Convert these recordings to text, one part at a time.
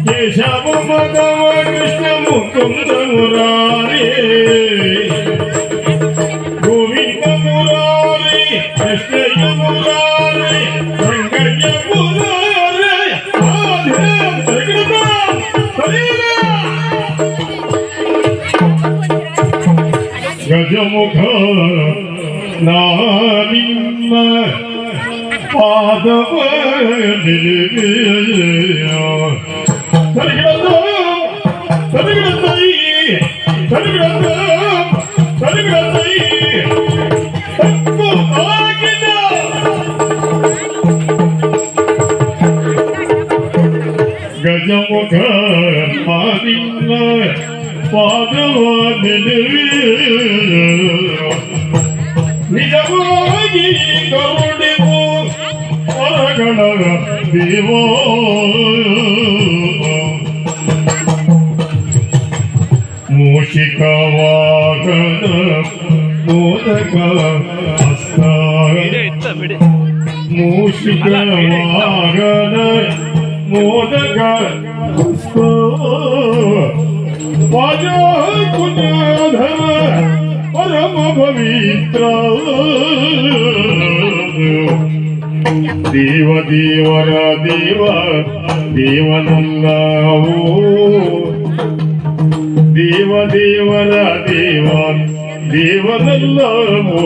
ಕೇಶವ ಮಧವ ಕೃಷ್ಣ ಮುಕುಂದ ಮುರಾರಿ ಗೋವಿಂದ ಮುರಾರಿ ಕೃಷ್ಣಯ್ಯ ಮುರಾರಿ ರಂಗಯ್ಯ ಮುರಾರಿ ಗಜಮುಖ ನಾನಿನ್ನ ಪಾದವ ನಿಲುವೆಯ ಗಜಮುಖ ಮಾನಿನ್ನ ಪಾದವ ನಿಜವಾಗಿ ಕರುಣೆವು ಹೊರಗಳ ದೇವೋ ಮೂಷಿಕವಾಗದ ಮೋದಕ ಹಸ್ತ ಮೂಷಿಕವಾಗದ ಮೋದಕ ಹಸ್ತ ವಾಜಕುಜಾಧರ ಪರಮ ಪವಿತ್ರ ದೇವ ದೇವರ ದೇವ ದೇವನಲ್ಲವೋ ದೇವ ದೇವರ ದೇವ ದೇವನಲ್ಲವೋ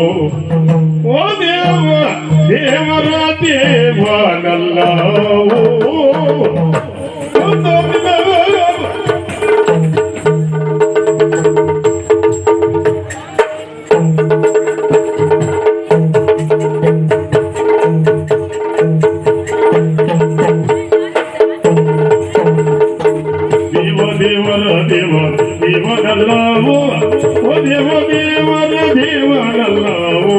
ಓ ದೇವ ದೇವರ ದೇವನಲ್ಲವೋ ದೇವನಲ್ಲವೋ ಓ ದೇವ ದೇವರ ದೇವನಲ್ಲವೋ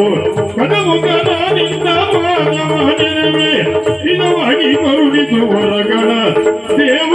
ಕನಮುಖನ ನಿನ್ನ ಮಾನವನಿರುವೆ ನಿನವಾಗಿ ಕರುಣಿಸು ಹೊರಗಣ ದೇವ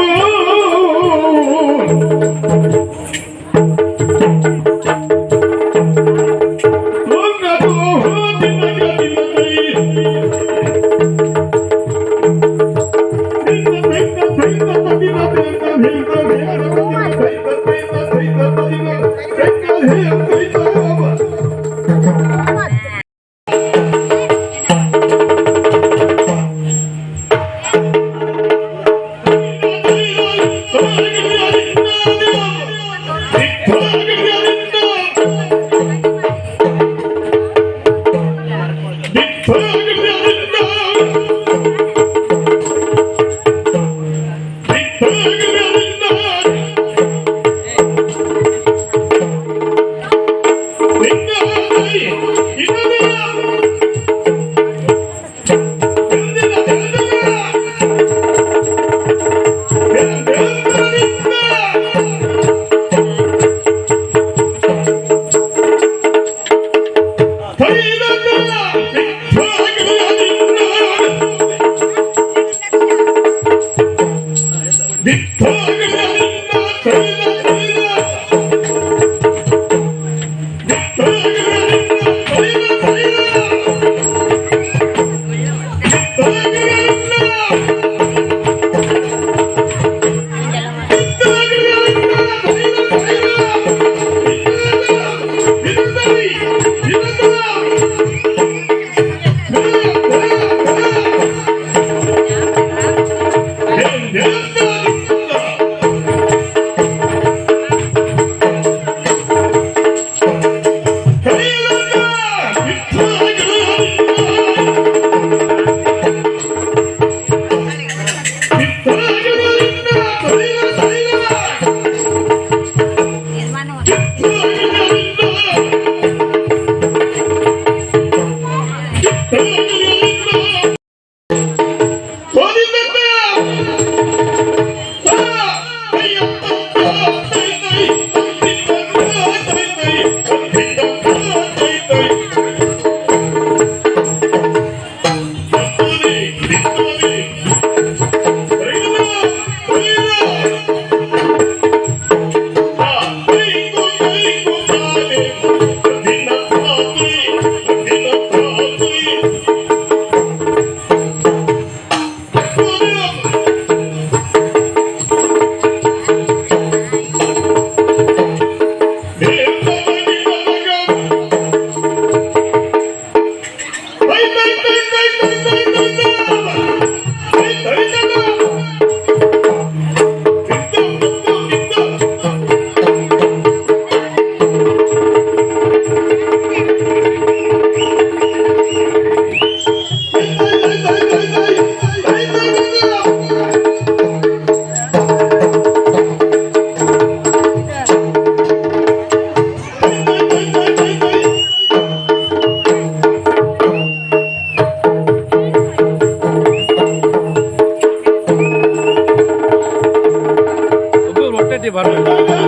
ಬುದ್ಧಿ ಬರಬೇಕು.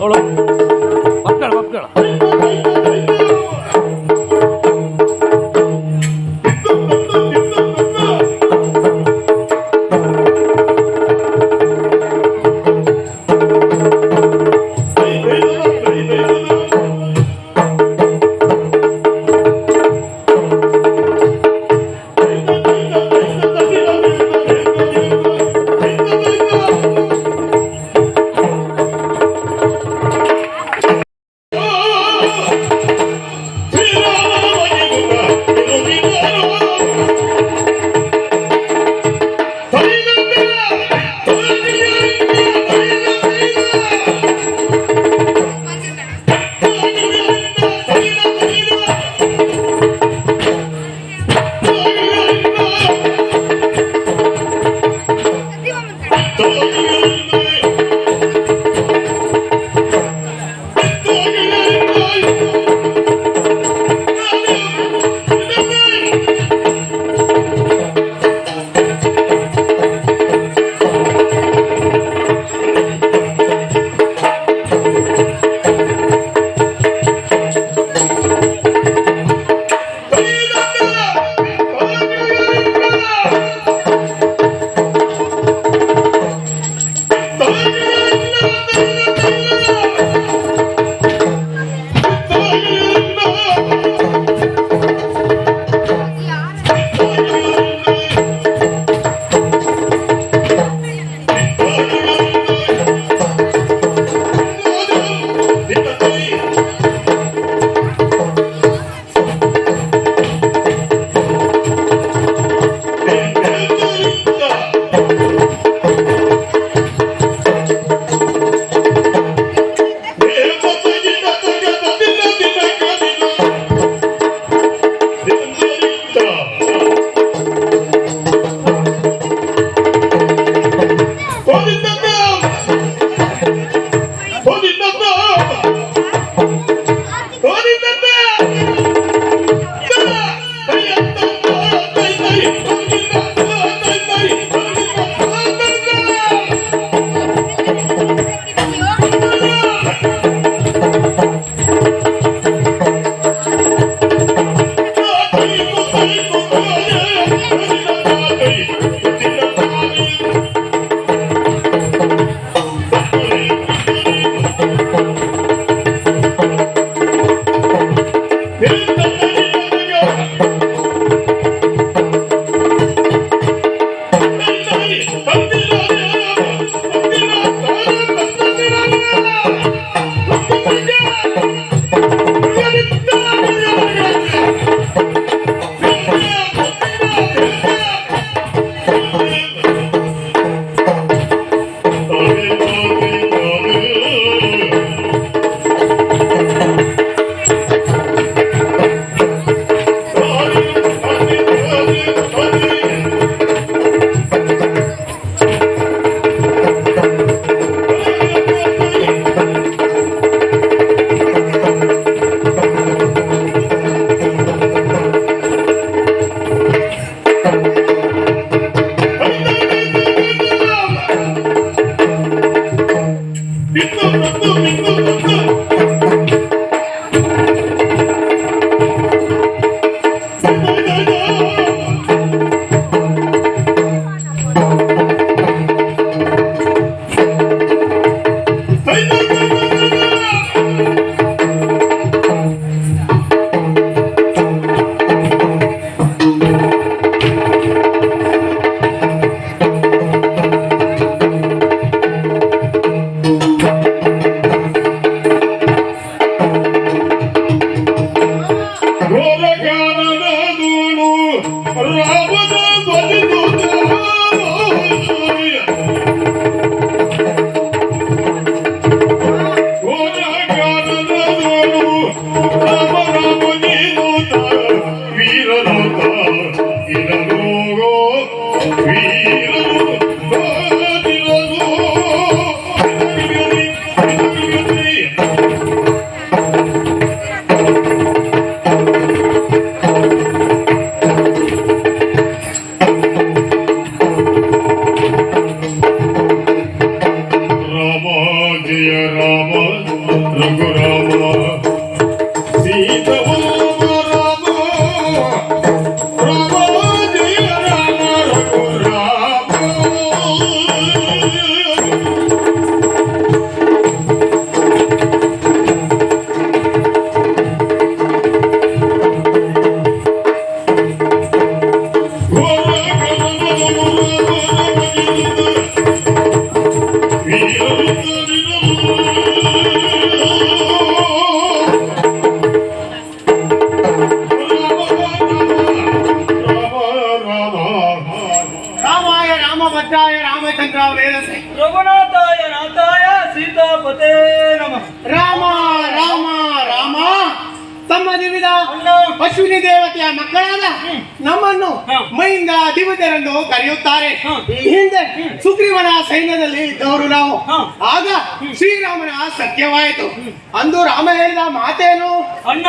ಅವಳು ಮಕ್ಕಳು ರಾಮ ರಾಮ ನೀನೋತ ವೀರನೋತ ಇರಲೋ ವೀರನು ಬಾದಿರಲು ರಾಮ ಜಯ ರಾಮ ರಘುರಾಮ ಸೀತವಲ್ಲಭ ರಾಮ ರಾಮ ಜಯ ರಾಮ ರಘುರಾಮ ರಾಮಾಯ ರಾಮಭದ್ರಾಯ ರಾಮಚಂದ್ರ ವೇದಸೆ ರಘುನಾಥಾಯ ನಾಥಾಯ ಸೀತಾಪತೆ ನಮಃ. ರಾಮ ರಾಮ ರಾಮ ತಮ್ಮ ವಿವಿಧ ಅಣ್ಣ. ಅಶ್ವಿನಿ ದೇವತೆಯ ಮಕ್ಕಳಾದ ನಮ್ಮನ್ನು ಹ. ಮೈಯಿಂದ ದಿವತೆರೆಂದು ಕರೆಯುತ್ತಾರೆ. ಹ. ಈ ಹಿಂದೆ ಸುಗ್ರೀವನ ಸೈನ್ಯದಲ್ಲಿ ಇದ್ದವರು ನಾವು. ಹ. ಆಗ ಶ್ರೀರಾಮನ ಸತ್ಯವಾಯಿತು. ಅಂದು ರಾಮ ಹೇಳಿದ ಮಾತೇನು? ಅಣ್ಣ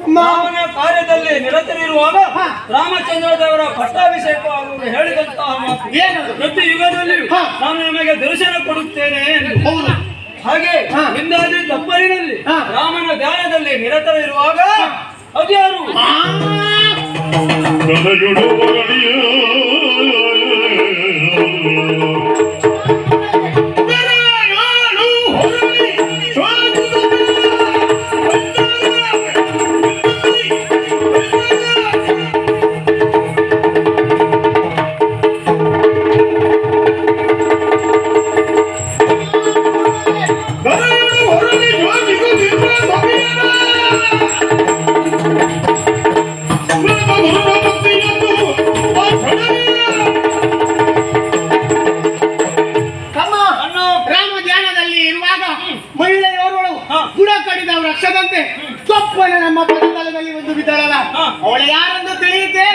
ಅಮ್ಮ. ರಾಮನ ಕಾರ್ಯದಲ್ಲಿ ನಿರತರಿರುವಾಗ ಹ. ರಾಮಚಂದ್ರ ದೇವರ ಪಟ್ಟಾಭಿಷೇಕ ಆಗುವುದು ಹೇಳಿದಂತಹ ಮಾತು. ಏನದು? ಪ್ರತಿ ಯುಗದಲ್ಲಿ ಹ. ನಾನು ನಿಮಗೆ ದರ್ಶನ ಕೊಡುತ್ತೇನೆ ಎಂದು. ಹೌದು. ಹಾಗೆ ಹ. ಇಂದಾದಿ ತಪ್ಪಲಿನಲ್ಲಿ ಹ. ರಾಮನ ಧ್ಯಾನದಲ್ಲಿ ನಿರತರಿರುವಾಗ ಅದ್ಯಾರು? ಆ, ನನಗುಡು ಮಗನಿಯ ತಮ್ಮ ಅಣ್ಣ. ರಾಮ ಧ್ಯಾನದಲ್ಲಿ ಇರುವಾಗ ಮಹಿಳೆಯೋರ್ವಳು ಹ. ಬುಡ ಕಡಿದ ವೃಕ್ಷದಂತೆ ಸೊಪ್ಪನ ನಮ್ಮ ಪದತಲದಲ್ಲಿ ಒಂದು ಬಿದ್ದಳಲ್ಲ, ಹ. ಅವಳು ಯಾರೆಂದು ತಿಳಿಯುತ್ತೆ?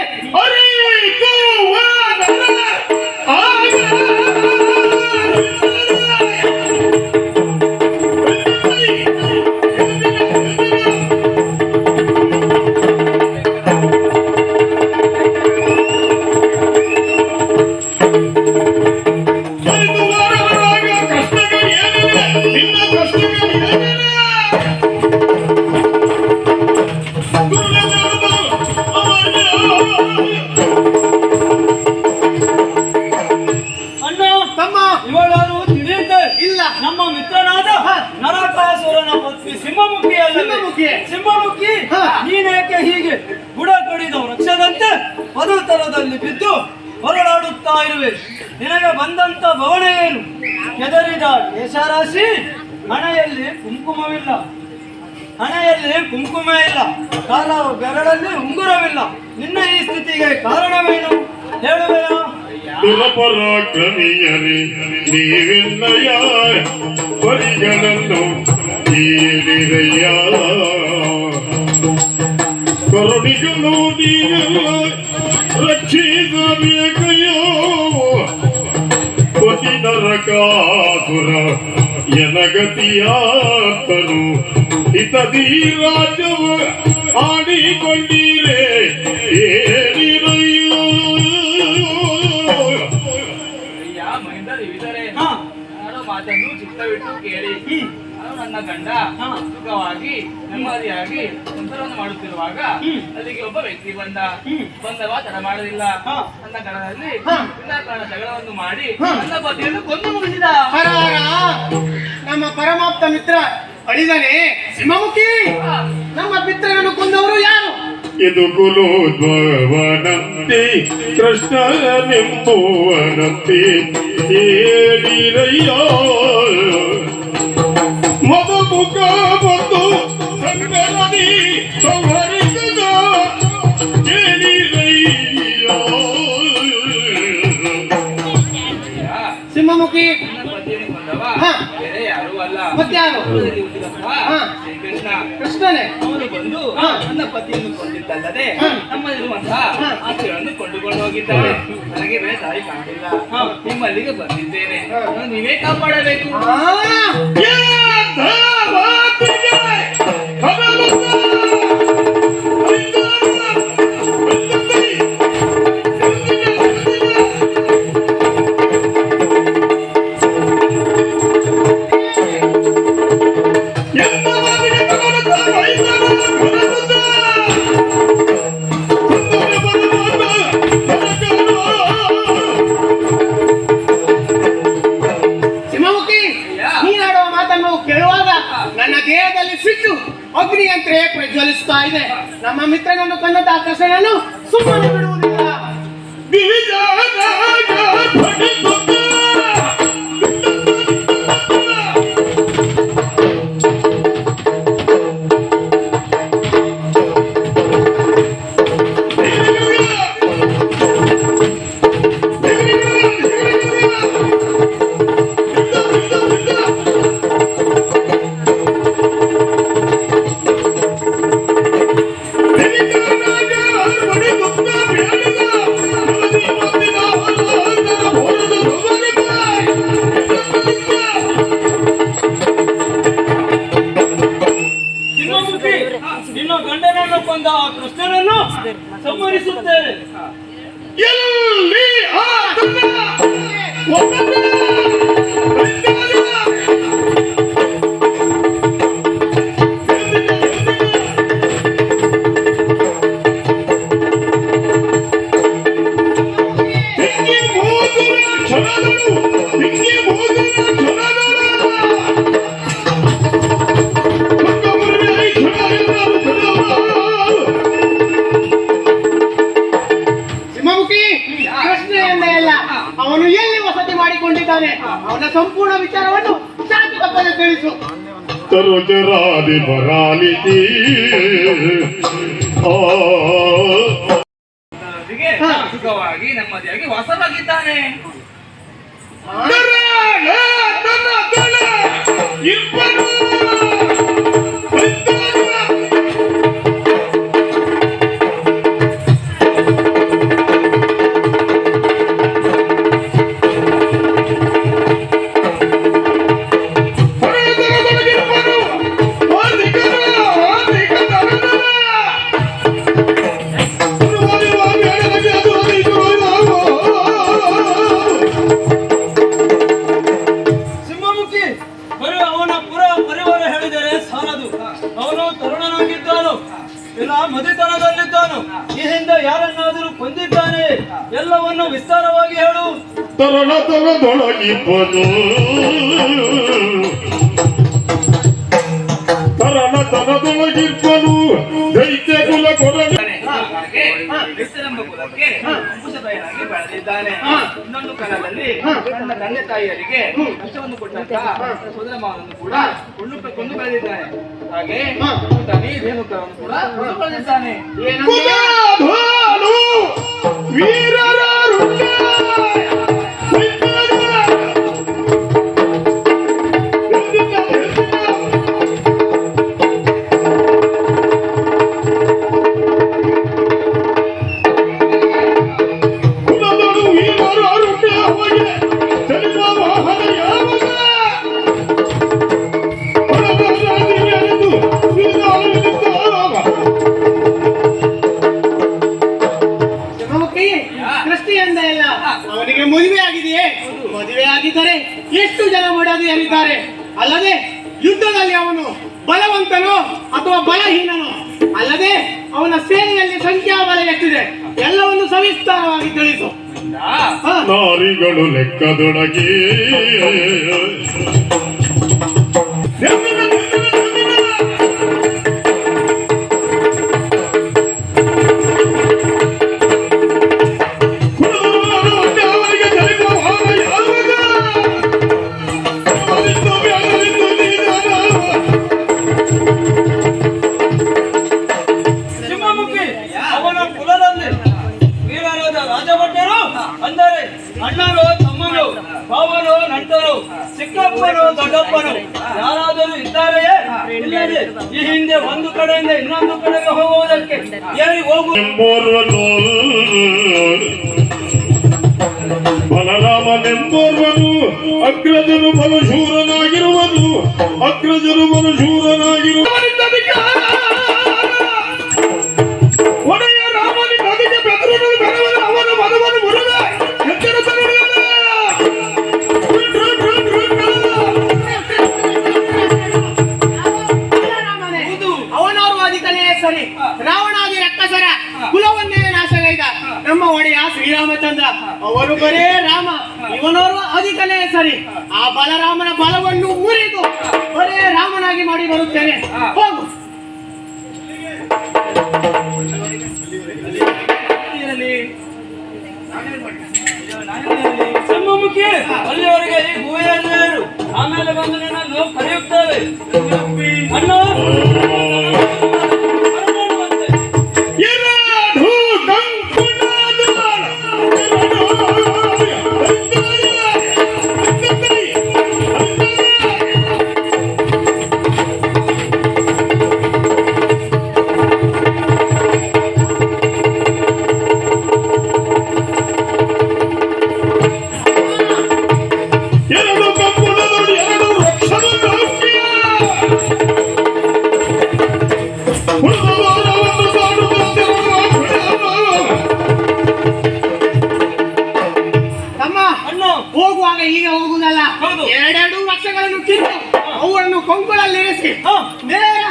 ಅಣ್ಣ ತಮ್ಮ ಇವಳಾರು ತಿಳಿಯುತ್ತೆ. ಇಲ್ಲ. ನಮ್ಮ ಮಿತ್ರನಾದ ಹ. ನರಕಾಸುರನ ಪತ್ನಿ ಸಿಂಹಮುಖಿ ಅಲ್ಲ. ಸಿಂಹಮುಖಿ. ಸಿಂಹಮುಖಿ ಹ. ನೀನೇಕೆ ಹೀಗೆ ಬುಡ ಕಡಿದ ವೃಕ್ಷದಂತೆ ಪದತಲದಲ್ಲಿ ಬಿದ್ದು ಹೊರಳಾಡುತ್ತಾ ಇರುವೆ? ನಿನಗೆ ಬಂದಂತ ಭವನ ಏನು? ಕೆದರಿದ ಕೇಶರಾಶಿ, ಹಣೆಯಲ್ಲಿ ಕುಂಕುಮವಿಲ್ಲ. ಹಣೆಯಲ್ಲಿ ಕುಂಕುಮ ಇಲ್ಲ, ಕಾಲ ಬೆರಳಲ್ಲಿ ಉಂಗುರವಿಲ್ಲ. ನಿನ್ನ ಈ ಸ್ಥಿತಿಗೆ ಕಾರಣವೇನು ಹೇಳುವೆಯಾ? ದುರಪರಾಕ್ರಮಿಯರೇ ನೀವೆನ್ನಯ ಪರಿಗಳನ್ನು ಕೇಳಿರಯ್ಯ ಕರುಣಿಗಳು ನೀವೆಲ್ಲ ರಕ್ಷಿಸಬೇಕಯ್ಯೋ ಪತಿ ನರಕಾಸುರ ಎನಗತಿಯಾತನು ಹಿತದಿ ರಾಜವ ಆಡಿಕೊಂಡಿರೇ ಹೇಳಿರಯ್ಯೋ ಅಯ್ಯ ಮಹಿಂದ್ರ ವಿಧರೆ ಹಾ. ನಾನು ಮಾತನ್ನು ಚಿತ್ತವಿಟ್ಟು ಕೇಳಿ ನಾನು ನನ್ನ ಗಂಡ ಸುಖವಾಗಿ ನೆಮ್ಮದಿಯಾಗಿ ಸಂಸಾರವನ್ನು ಮಾಡುತ್ತಿರುವಾಗ ಅಲ್ಲಿಗೆ ಒಬ್ಬ ವ್ಯಕ್ತಿ ಬಂದವ ತಡ ಮಾಡಲಿಲ್ಲ. ನನ್ನ ಗಣದಲ್ಲಿ ವಿನಾಕಾರಣ ಜಗಳವನ್ನು ಮಾಡಿ ನನ್ನ ಪತಿಯನ್ನು ಕೊಂದು ಮುಗಿಸಿದ. ಹರ ಹರ. ನಮ್ಮ ಪರಮಾಪ್ತ ಮಿತ್ರ ಅಳಿದನೆ ಸಿಂಹಮುಖಿ. ನಮ್ಮ ಪಿತೃಗಳನ್ನು ಕೊಂದವರು ಯಾರು? ಇದು ಕುಲೋದ್ಭವನಂತೆ ಕೃಷ್ಣನೆಂಬುವನಂತೆ ಹೇಳಿರಯ್ಯ ಮಧುಮುಖ ಬಂದು ಸಂಗನದಿ ಸಂಹರಿಸಿದ ಕೇಳಿರಯ್ಯ ಸಿಂಹಮುಖಿ. ನನ್ನ ಪತಿಯನ್ನು ಕೊಂದವ ಹಾ. ಬೇರೆ ಯಾರೂ ಅಲ್ಲ, ಮತ್ಯಾರು? ಕುಲದಲ್ಲಿ ಹುಟ್ಟಿದಂತಹ ಹಾ. ಶ್ರೀಕೃಷ್ಣ. ಕೃಷ್ಣನೇ. ಅವನು ಬಂದು ಅದಲ್ಲದೆ ನಮ್ಮಲ್ಲಿರುವಂತಹ ಆಸ್ತಿಗಳನ್ನು ಕೊಂಡುಕೊಂಡು ಹೋಗಿದ್ದಾರೆ. ನನಗೆ ಬೇರೆ ದಾರಿ ಕಾಣಲಿಲ್ಲ. ನಿಮ್ಮಲ್ಲಿಗೆ ಬಂದಿದ್ದೇನೆ. ನೀವೇ ಕಾಪಾಡಬೇಕು. ಸಿಂಹಮುಖಿ, ನೀನಾಡುವ ಮಾತನ್ನು ಕೇಳುವಾಗ ನನ್ನ ದೇಹದಲ್ಲಿ ಸಿಟ್ಟು ಅಗ್ನಿಯಂತ್ರೇ ಪ್ರಜ್ವಲಿಸ್ತಾ ಇದೆ. ನಮ್ಮ ಮಿತ್ರನನ್ನು ಕೊಂದಂತಹ ಕೃಷ್ಣನನ್ನು ಸುಮ್ಮನೆ ಬಿಡುವುದಿಲ್ಲ. ಸಿಂಹಮುಖಿ, ನಿನ್ನ ಗಂಡನನ್ನು ಕೊಂದ ಆ ಕೃಷ್ಣನನ್ನು ಸಂಹರಿಸುತ್ತೇನೆ. ಎಲ್ಲಿ ಆತನ ಒಬ್ಬನೇ ಸಿಂಹಮುಖಿ, ಕೃಷ್ಣ ಎಂದೇ ಅಲ್ಲ, ಅವನು ಎಲ್ಲಿ ವಸತಿ ಮಾಡಿಕೊಂಡಿದ್ದಾನೆ, ಅವನ ಸಂಪೂರ್ಣ ವಿಚಾರವನ್ನು ಸಾಕು ತಪ್ಪದೆ ತಿಳಿಸು. ತರುಜರಾದಿ ಬರಾಲಿತಿ ಅದರೊಂದಿಗೆ ಸುಖವಾಗಿ ನೆಮ್ಮದಿಯಾಗಿ ವಾಸವಾಗಿದ್ದಾನೆ. ಇಬ್ಬರು ಸಿಂಹಮುಖಿ, ಬರೀ ಅವನ ಪುರ ಪರಿವಾರ ಹೇಳಿದರೆ ಸಾಲದು. ಅವನು ತರುಣನಾಗಿದ್ದಾನು, ಇಲ್ಲ ಮದಿತನದಲ್ಲಿದ್ದಾನು, ಈ ಹಿಂದೆ ಯಾರನ್ನಾದರೂ ಕೊಂದಿದ್ದಾನೆ, ಎಲ್ಲವನ್ನು ವಿಸ್ತಾರವಾಗಿ ಹೇಳು. ತರಣತನದೊಳಗಿಬ್ಬನು ತರಣತನದೊಳಗಿಬ್ಬನು ದೈತ್ಯ ಕುಲ ಕೊರಲಿ ಹಾಗೆ ವಿಸ್ತರಂಭ ಕುಲಕ್ಕೆ ಅಂಕುಶಪ್ರಾಯನಾಗಿ ಬೆಳೆದಿದ್ದಾನೆ. ಇನ್ನೊಂದು ಕಾಲದಲ್ಲಿ ತನ್ನ ತಂದೆ ತಾಯಿಯರಿಗೆ ಕಷ್ಟವನ್ನು ಕೊಟ್ಟಂತಹ ಸೋದರ ಮಾವನನ್ನು ಕೂಡ ಕೊಂದು ಬೆಳೆದಿದ್ದಾನೆ. ಹಾಗೆ ತನಿ ರೇಣುಕರನ್ನು ಕೂಡ ಕೊಂದು ಬೆಳೆದಿದ್ದಾನೆ. ಕುಲಾಧಾರು ವೀರರ ರುಂಡ ಕುಲದಳು ವೀರರ ರುಂಡ ಅವಗೆ ಜನ್ಮ ವಾಹನ ಯಾವಾಗ ಸಿಂಹಮುಖಿ, ಕೃಷ್ಣ ಎಂದೇ ಅಲ್ಲ, ಅವನಿಗೆ ಮದುವೆ ಆಗಿದೆಯೇ? ಮದುವೆ ಆಗಿದ್ದರೆ ಎಷ್ಟು ಜನ ಮಡದಿಯರಿದ್ದಾರೆ? ಅಲ್ಲದೆ ಯುದ್ಧದಲ್ಲಿ ಅವನು ಬಲವಂತನೋ ಅಥವಾ ಬಲಹೀನನೋ? ಅಲ್ಲದೆ ಅವನ ಸೇನೆಯಲ್ಲಿ ಸಂಖ್ಯಾಬಲ ಎಷ್ಟಿದೆ? ಎಲ್ಲವನ್ನು ಸವಿಸ್ತಾರವಾಗಿ ತಿಳಿಸು. ನಾರಿಗಳು ಲೆಕ್ಕದೊಳಗೆ ಸಿಂಹಮುಖಿ, ಅವನ ಕುಲದಲ್ಲಿ ವೀರರಾದ ರಾಜಭಟ್ಟರು ಅಂದರೆ ಅಣ್ಣರು, ತಮ್ಮರು, ಭಾವರು, ನಂಟರು, ಚಿಕ್ಕಪ್ಪನು, ದೊಡ್ಡಪ್ಪನು ಯಾರಾದರೂ ಇದ್ದಾರೆಯೇ? ಇಲ್ಲದೆ ಈ ಹಿಂದೆ ಒಂದು ಕಡೆಯಿಂದ ಇನ್ನೊಂದು ಕಡೆಗೆ ಹೋಗುವುದಕ್ಕೆ ಏರಿ ಹೋಗು. ಎಂಬೋರ್ವನು ಬಲರಾಮನೆಂಬೋರ್ವನು ಅಗ್ರಜನು ಬಲಶೂರನಾಗಿರುವನು, ಅಗ್ರಜನು ಬಲಶೂರನಾಗಿರುವ ಒಡೆಯ ರಾಮನಿಗೆ ಅದಕ್ಕೆ ಬೆದರನು ಬೆರವನು ಅವನ ಮನವನ್ನು ಮುರಿದ ಎಚ್ಚರ ಅವನವರು ಅಧಿಕನೇ ಸರಿ, ರಾವಣಾದಿ ರಕ್ಕಸರ ಕುಲವನ್ನೇ ನಾಶಗೈದ ನಮ್ಮ ಒಡೆಯ ಶ್ರೀರಾಮಚಂದ್ರ. ಅವರು ಬರೇ ರಾಮ, ಇವನವರು ಅಧಿಕನೇ ಸರಿ. ಆ ಬಲರಾಮನ ಬಲವನ್ನು ಮುರಿದು ಬರೇ ರಾಮನಾಗಿ ಮಾಡಿ ಬರುತ್ತೇನೆ. ಹೋಗು. ಸಿಂಹಮುಖಿ ಅಲ್ಲಿವರೆಗೆ ಈ ಗುಹೆಯಲ್ಲೇ ಇರು. ಆಮೇಲೆ ಬಂದು ನಿನ್ನನ್ನು ಕರೆಯುತ್ತೇವೆ. ಅಣ್ಣ ಹೋಗುವಾಗ ಈಗ ಹೋಗುವುದಲ್ಲ, ಹೌದು. 2 ವರ್ಷಗಳನ್ನು ತಿಂದು ಅವನ್ನು ಕೊಂಕುಳಲ್ಲಿರಿಸಿ ನೇರ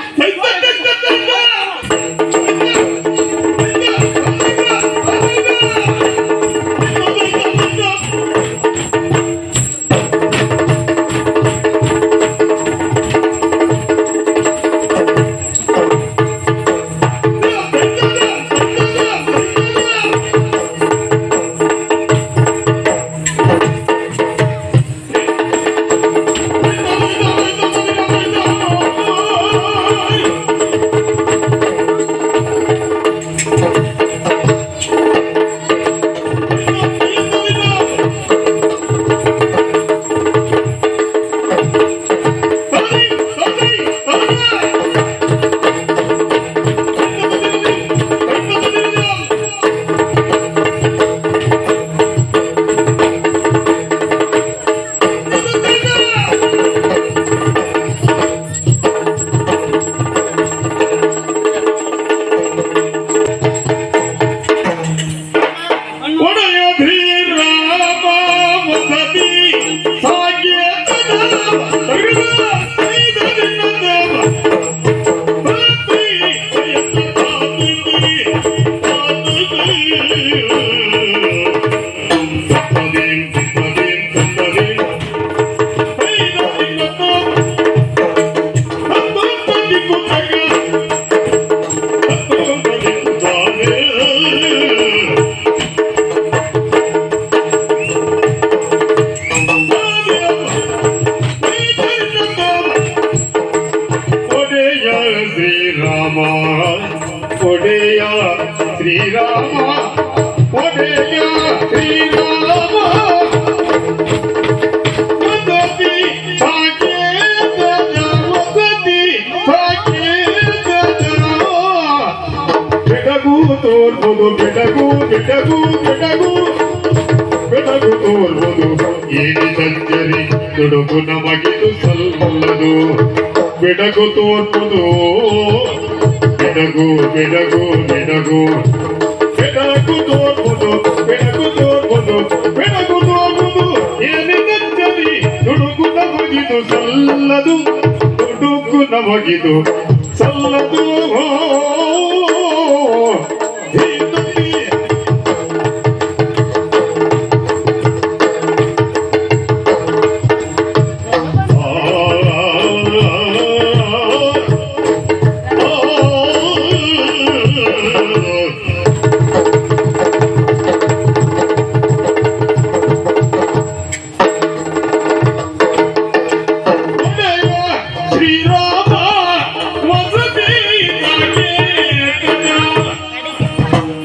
ಶ್ರೀರಾಮ ಒಡೆಯ ಶ್ರೀರಾಮ ಒಡೆಯ ಶ್ರೀರಾಮ ವಸತಿ ಸಾಕೇತ ವಸತಿ ಸಾಕೇತ ಬೆಡಗು ತೋರ್ಬೋದು ಬೆಡಗು ಬೆಡಗು ಬೆಡಗು ಬೆಡಗು ತೋರ್ಬೋದು ಏನಿ ಸಜ್ಜರಿ ದುಡುಕು ನಮಗಿದು ಸಲ್ಲದು ಬೆಡಗು ತೋರ್ಬೋದು ಬೆಡಗು ಬೆಡಗು ಬೆಡಗು ಬೆಡಗು ತೋರ್ಬೋದು ಬೆಡಗು ತೋರ್ಬೋದು ಬೆಡಗು ತೋರ್ಬೋದು ಏನಿ ಸಜ್ಜರಿ ದುಡುಕು ನಮಗಿದು ಸಲ್ಲದು ದುಡುಕು ನಮಗಿದು ಸಲ್ಲದು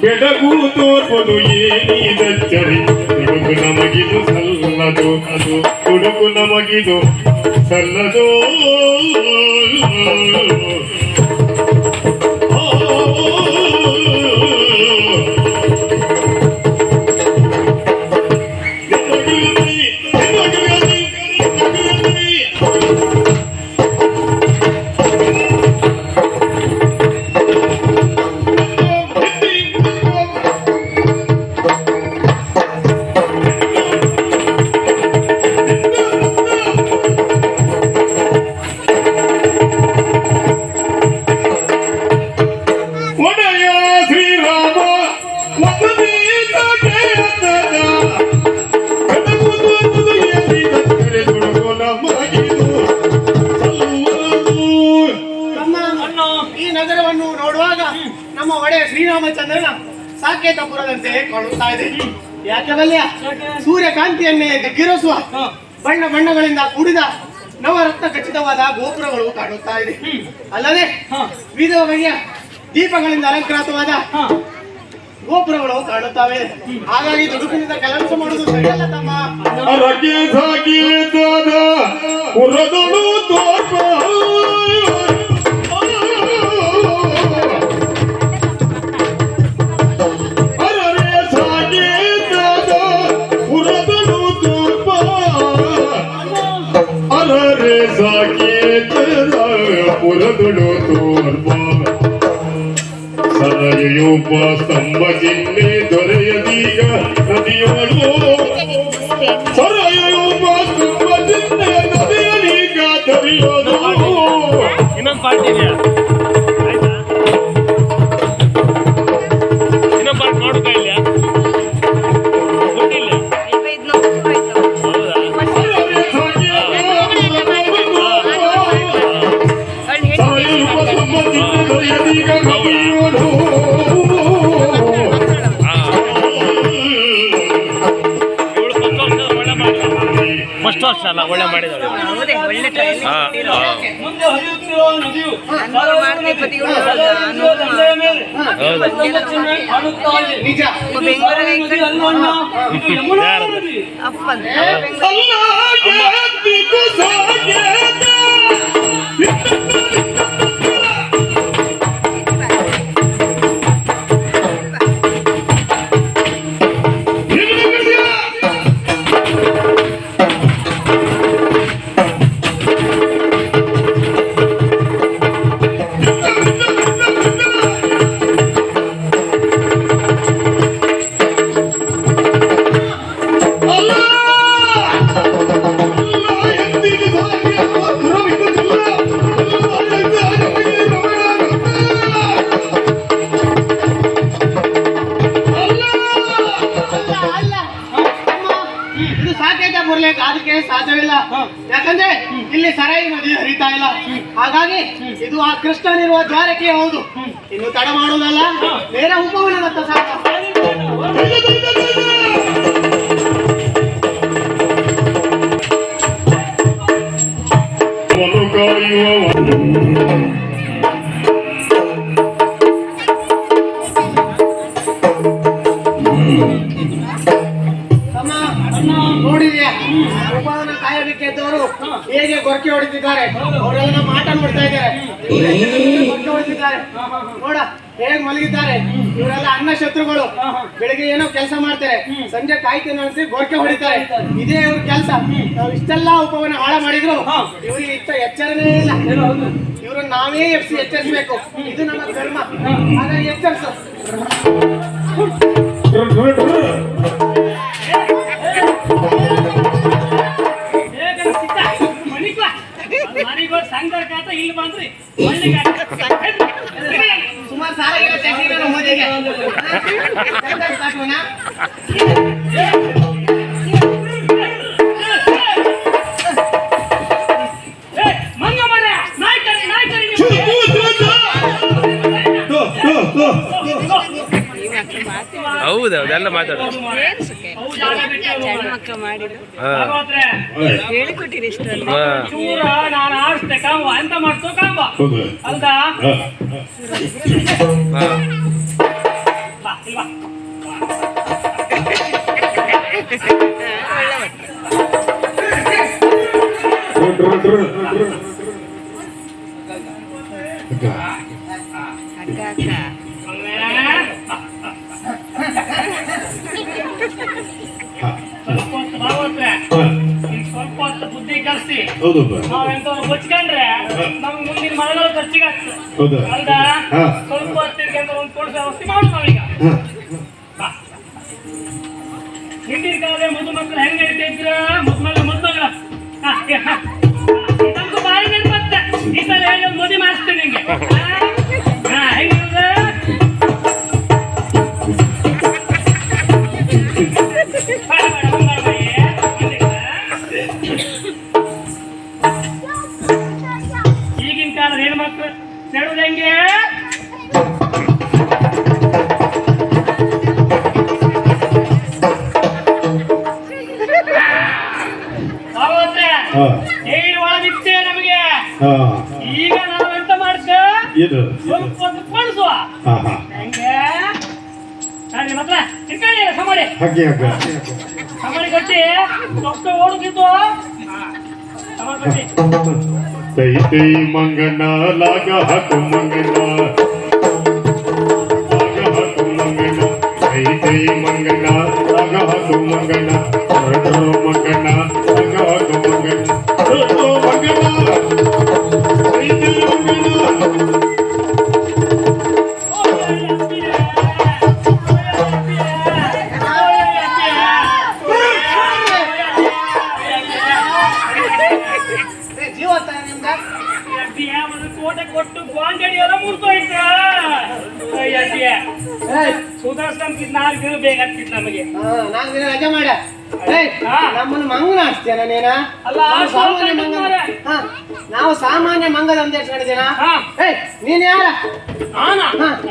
ಬೆಡಗು ತೋರ್ಬೋದು ಏನಿದಚ್ಚರಿ ತುಡುಕು ನಮಗಿದು ಸಲ್ಲದು ಅದು ತುಡುಕು ನಮಗಿದು ಸಲ್ಲದು ತಮ್ಮ, ಈ ನಗರವನ್ನು ನೋಡುವಾಗ ನಮ್ಮ ಒಡೆಯ ಶ್ರೀರಾಮಚಂದ್ರನ ಸಾಕೇತಪುರದಂತೆ ಕಾಣುತ್ತಾ ಇದೆ. ಯಾಕೆ ಬಲ್ಯ? ಸೂರ್ಯಕಾಂತಿಯನ್ನೇ ದಿಗ್ಗಿರಿಸುವ ಬಣ್ಣ ಬಣ್ಣಗಳಿಂದ ಕೂಡಿದ ನವರತ್ನ ಖಚಿತವಾದ ಗೋಪುರಗಳು ಕಾಣುತ್ತಾ ಇದೆ. ಅಲ್ಲದೆ ವಿವಿಧ ಬಗೆಯ ದೀಪಗಳಿಂದ ಅಲಂಕೃತವಾದ ಗೋಪುರಗಳು ಕಾಣುತ್ತವೆ. ಹಾಗಾಗಿ ದುಡುಕಿನಿಂದ ಕೆಲಸ ಮಾಡುವುದು ಸರಿಯಲ್ಲ ತಮ್ಮ. ಅರಗೆ ಸಾಗಿದಾದ ಪುರದೊಳು ತೋರ್ಪ ಅರರೆ ಸಾಗಿದಾದ ಪುರದೊಳು ತೋರ್ಪ ಅರರೆ ಸಾಗಿದಾದ ಪುರದೊಳು ತೋರ್ಪ ಸರಯುಪ ಸ್ತಂಭದಿಂದ ದೊರೆಯದೀಗ ನದಿಯೋಳು ಸರಯುಪ ಸ್ತಂಭದಿಂದ ನದಿಯಲೀಗ ದೊರೆಯೋದು. ಇನ್ನೊಂದು ಪಾರ್ಟ್ ಇದೆಯಾ? ಆಯ್ತಾ? ಇನ್ನೊಂದು ಪಾರ್ಟ್ ನೋಡು ಕೈಲಿಯಾ? ಗೊತ್ತಿಲ್ಲ. ಹೌದಾ? ಸರಯುಪ ಸ್ತಂಭದಿಂದ ದೊರೆಯದೀಗ ನದಿಯೋಳು ಫಸ್ಟ್ ವರ್ಷ ಅಲ್ಲ, ಒಳ್ಳೆ ಮಾಡಿದಳು. ಮುಂದೆ ಹರಿಯುತ್ತಿರುವ ನದಿಯು ದಂಡೆಯ ಮೇಲೆ ಚೆನ್ನಾಗಿ ಕಾಣುತ್ತಾ ಇದೆ. ನಿಜ. ಇದು ಕಾವೇರಿ ನದಿ ಅಲ್ವಣ್ಣ, ಇದು ಯಮುನಾ ನದಿ. ಅಲ್ಲಾಯದಿಗೂ ಸಾಗೇದ ಇದು ಸಾಕೇತಪುರ ಅದಕ್ಕೆ ಸಾಧ್ಯವಿಲ್ಲ. ಯಾಕಂದ್ರೆ ಇಲ್ಲಿ ಸರಾಯಿ ನದಿ ಹರಿತಾ ಇಲ್ಲ. ಹಾಗಾಗಿ ಇದು ಆ ಕೃಷ್ಣನಿರುವ ದ್ವಾರಕೆ ಹೌದು. ಇನ್ನು ತಡ ಮಾಡುವುದಲ್ಲ, ಬೇರೆ ಉಪವನದತ್ತ ಸಾಕ. ನೋಡಿದ್ಯಾ ಉಪವನ ಕಾಯಬೇಕೆ ಇದ್ದವರು ಹೇಗೆ ಗೊರಕೆ ಹೊಡಿತಿದ್ದಾರೆ? ಅವರೆಲ್ಲ ನಮ್ಮ ಆಟ ನೋಡ್ತಾ ಇದ್ದಾರೆ. ಗೊರಕೆ ಹೊಡಿತಿದ್ದಾರೆ ನೋಡ, ಹೇಗ್ ಮಲಗಿದ್ದಾರೆ. ಇವರೆಲ್ಲ ಅನ್ನ ಶತ್ರುಗಳು. ಬೆಳಿಗ್ಗೆ ಏನೋ ಕೆಲಸ ಮಾಡ್ತಾರೆ, ಸಂಜೆ ಕಾಯ್ತೀನಿ ಅನ್ಸಿ ಗೊರಕೆ ಹೊಡಿತಾರೆ. ಇದೇ ಇವ್ರ ಕೆಲಸ. ನಾವು ಇಷ್ಟೆಲ್ಲ ಉಪವನ ಹಾಳ ಮಾಡಿದ್ರು ಇವ್ರಿಗೆ ಇಷ್ಟ ಎಚ್ಚರನೇ ಇಲ್ಲ. ಇವ್ರನ್ನ ನಾವೇ ಎಚ್ಚರಿಸಬೇಕು. ಇದು ನಮ್ಮ ಧರ್ಮ. ಹಾಗಾಗಿ ಎಚ್ಚರಿಸು. ಇಲ್ಲಿ ಬಂದ್ರಿ ಸುಮಾರು ಸಾಲ ಮೋದಿಗೆ ಹೌದೌದು ಎಲ್ಲ ಮಾತಾಡೋದು ಹೇಳಿಕೊಟ್ಟಿರಿ ಇಷ್ಟೊಂದು ಚೂರ ನಾನು ಆಡಿಸ್ತೆ ಕಾಂಬ ಎಂತ ಮಾಡ್ತೋ ಕಾಂಬ ಅಲ್ದಾ ಅಕ್ಕ ಅಕ್ಕ ಸ್ವಲ್ಪ ಹೊತ್ತು ಬುದ್ಧಿ ಕಲಿಸಿ ನಾವೆಂತವ್ರು ಬಚ್ಕೊಂಡ್ರೆ ನಮ್ಗೆ ಮುಂದಿನ ಮನೆಗಳ ಖರ್ಚಿಗೆ ಆಗ್ತದೆ ಅಲ್ದಾ ಸ್ವಲ್ಪ ಹೊತ್ತಿಗೆ ಅಂತ ಒಂದು ಕೊಡ್ಸೋ ವ್ಯವಸ್ಥೆ ಮಾಡು ನಾವೀಗ ಹಿಂದಿನ ಕಾಲದ ಮದುಮಕ್ಕಳು ಹೆಂಗೆ ಇಟ್ಟಿದ್ರ ಮದುಮಗಳ ನಮ್ಗೂ ಬಾರಿ ನೆನಪತ್ತೆ ಈ ಸಲ ಹೇಳಿ ಒಂದು ಮದುವೆ ಮಾಡಿಸ್ತೀನಿ ನಿಂಗೆ ಹೆಂಗಿರುದ ಅಲ್ಲ ಚಿಕ್ಕಣ್ಣ ಸಮಾಡಿ ಹಾಕಿ ಹಾಕ ಸಮಾಡಿ ಕಟ್ಟಿ ದೊಡ್ಡ ಓಡುತ್ತಿದ್ದು ಸಮಾಡಿ ಕಟ್ಟಿ ತೈ ತೈ ಮಂಗನ ಲಾಗ ಹಾಕು ಮಂಗನ ಲಾಗ ಹಾಕು ಮಂಗನ ತೈ ತೈ ಮಂಗನ ಲಾಗ ಹಾಕು ಮಂಗನ ಹೊರಟೋ ಮಂಗನ ಲಾಗ ಹಾಕು ಮಂಗನ ಹೊರಟೋ ಮಂಗನ ತೈ ತೈ ಮಂಗನ ಜೀವ ನಿಮ್ಗೆ ಕೋಟೆ ಕೊಟ್ಟು ಬಾಂಡಡಿ ಎಲ್ಲ ಮುರಿದೋಯ್ತ ಸುಧಾರಿಸ್ಕೊಂಡ್ 4 ದಿನ ಬೇಗ ಆಗ್ತಿತ್ತು ನಮಗೆ 4 ದಿನ ರಜೆ ಮಾಡ ನಮ್ಮನ್ನು ಮಂಗನ ಆಡ್ತೀಯ ನೀನ ಅಲ್ಲ, ಸಾಮಾನ್ಯ ಮಂಗ ನಾವು ಸಾಮಾನ್ಯ ಮಂಗದ ಅಂತ ಹೇಳ್ಕೊಂಡಿದ್ದೀನ ನೀನ್ ಯಾರ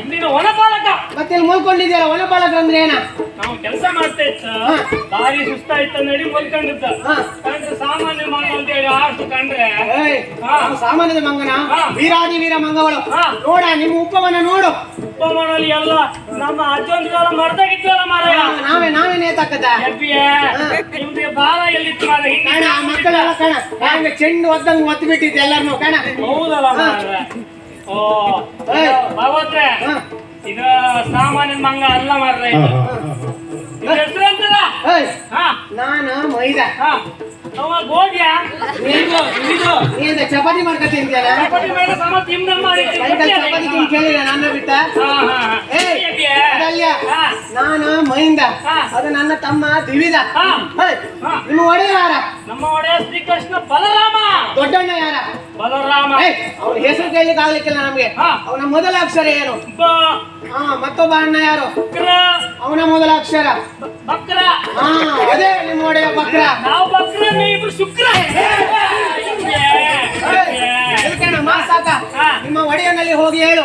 ಇಲ್ಲಿನ ಒಣಪಾಲಕ ಮತ್ತೆ ಇಲ್ಲಿ ಮುಲ್ಕೊಂಡಿದ್ಯಲ್ಲ ಒಣಪಾಲಕ ಅಂದ್ರೆ ಏನ ನಾವು ಕೆಲಸ ಮಾಡ್ತಾ ಇತ್ತ ಭಾರಿ ಸುಸ್ತಾಯ್ತ ನಡಿ ಮಲ್ಕೊಂಡಿದ್ದ ಕಂಡ್ರೆ ಸಾಮಾನ್ಯ ಮಂಗ ಅಂತ ಹೇಳಿ ಆಡ್ತು ಕಂಡ್ರೆ ನಾವು ಸಾಮಾನ್ಯದ ಮಂಗನ ವೀರಾದಿ ವೀರ ಮಂಗಗಳು ನೋಡ ನಿಮ್ಮ ಉಪ್ಪವನ್ನ ನೋಡು ಉಪಮಾನಲ್ಲಿ ಎಲ್ಲ ನಮ್ಮ ಅಜ್ಜೊಂದಿಗೆಲ್ಲ ಮರ್ದಾಗಿತ್ತಲ್ಲ ಮಾರಾಯ ನಾವೇ ನೇತಾಕದ ನಿಮ್ಗೆ ಬಾಲ ಎಲ್ಲಿತ್ತು ಮಾರ ಕಣ ಮಕ್ಕಳೆಲ್ಲ ಕಣ ಹಂಗ ಚೆಂಡು ಒದ್ದಂಗ್ ಒತ್ತು ಬಿಟ್ಟಿದ್ದೆ ಎಲ್ಲಾರ್ನು ಕಣ ಹೌದಲ್ಲ ಮಾರ್ರೆ. ಓ ಬಾಬಾತ್ರೆ ಇದು ಸಾಮಾನ್ಯ ಮಂಗ ಅಲ್ಲ ಮಾರ್ರೆ ಇದು. ನಿಮ್ ಹೆಸರು ಅಂತದ ನಾನ ಮೈದಾ ಅವ ಗೋಡ್ಯ ನೀನ್ ಚಪಾತಿ ಮಾಡ್ಕೊತಿದ್ಯಲ್ಲ ಚಪಾತಿ ಮೇಲೆ ಸಮ ತಿಂದ ಮಾಡಿ ಚಪಾತಿ ತಿನ್ ಕೇಳಿದ ನನ್ನ ಬಿಟ್ಟ ಅದಲ್ಯ ನಾನ ಮೈಂದ ಅದು ನನ್ನ ತಮ್ಮ ದಿವಿದ ನಿಮ್ಮ ಒಡೆಯ ಯಾರ ನಮ್ಮ ಒಡೆಯ ಶ್ರೀಕೃಷ್ಣ ಬಲರಾಮ ದೊಡ್ಡಣ್ಣ ಯಾರ ಬಲರಾಮ ಅವನ ಹೆಸರು ಕೇಳಲಿಕ್ಕೆ ಆಗ್ಲಿಕ್ಕಿಲ್ಲ ನಮ್ಗೆ ಅವನ ಮೊದಲ ಅಕ್ಷರ ಏನು ಮತ್ತೊಬ್ಬ ಅಣ್ಣ ಯಾರು ಅವನ ಮೊದಲ ಅಕ್ಷರ ಬಕ್ರ ಅದೇ ನಿಮ್ಮ ಒಡೆಯ ಬಕ್ರ ನಾವು ಬಕ್ರ ಇಬ್ರು ಶುಕ್ರ ಸಾಕ ನಿಮ್ಮ ಒಡೆಯನಲ್ಲಿ ಹೋಗಿ ಹೇಳು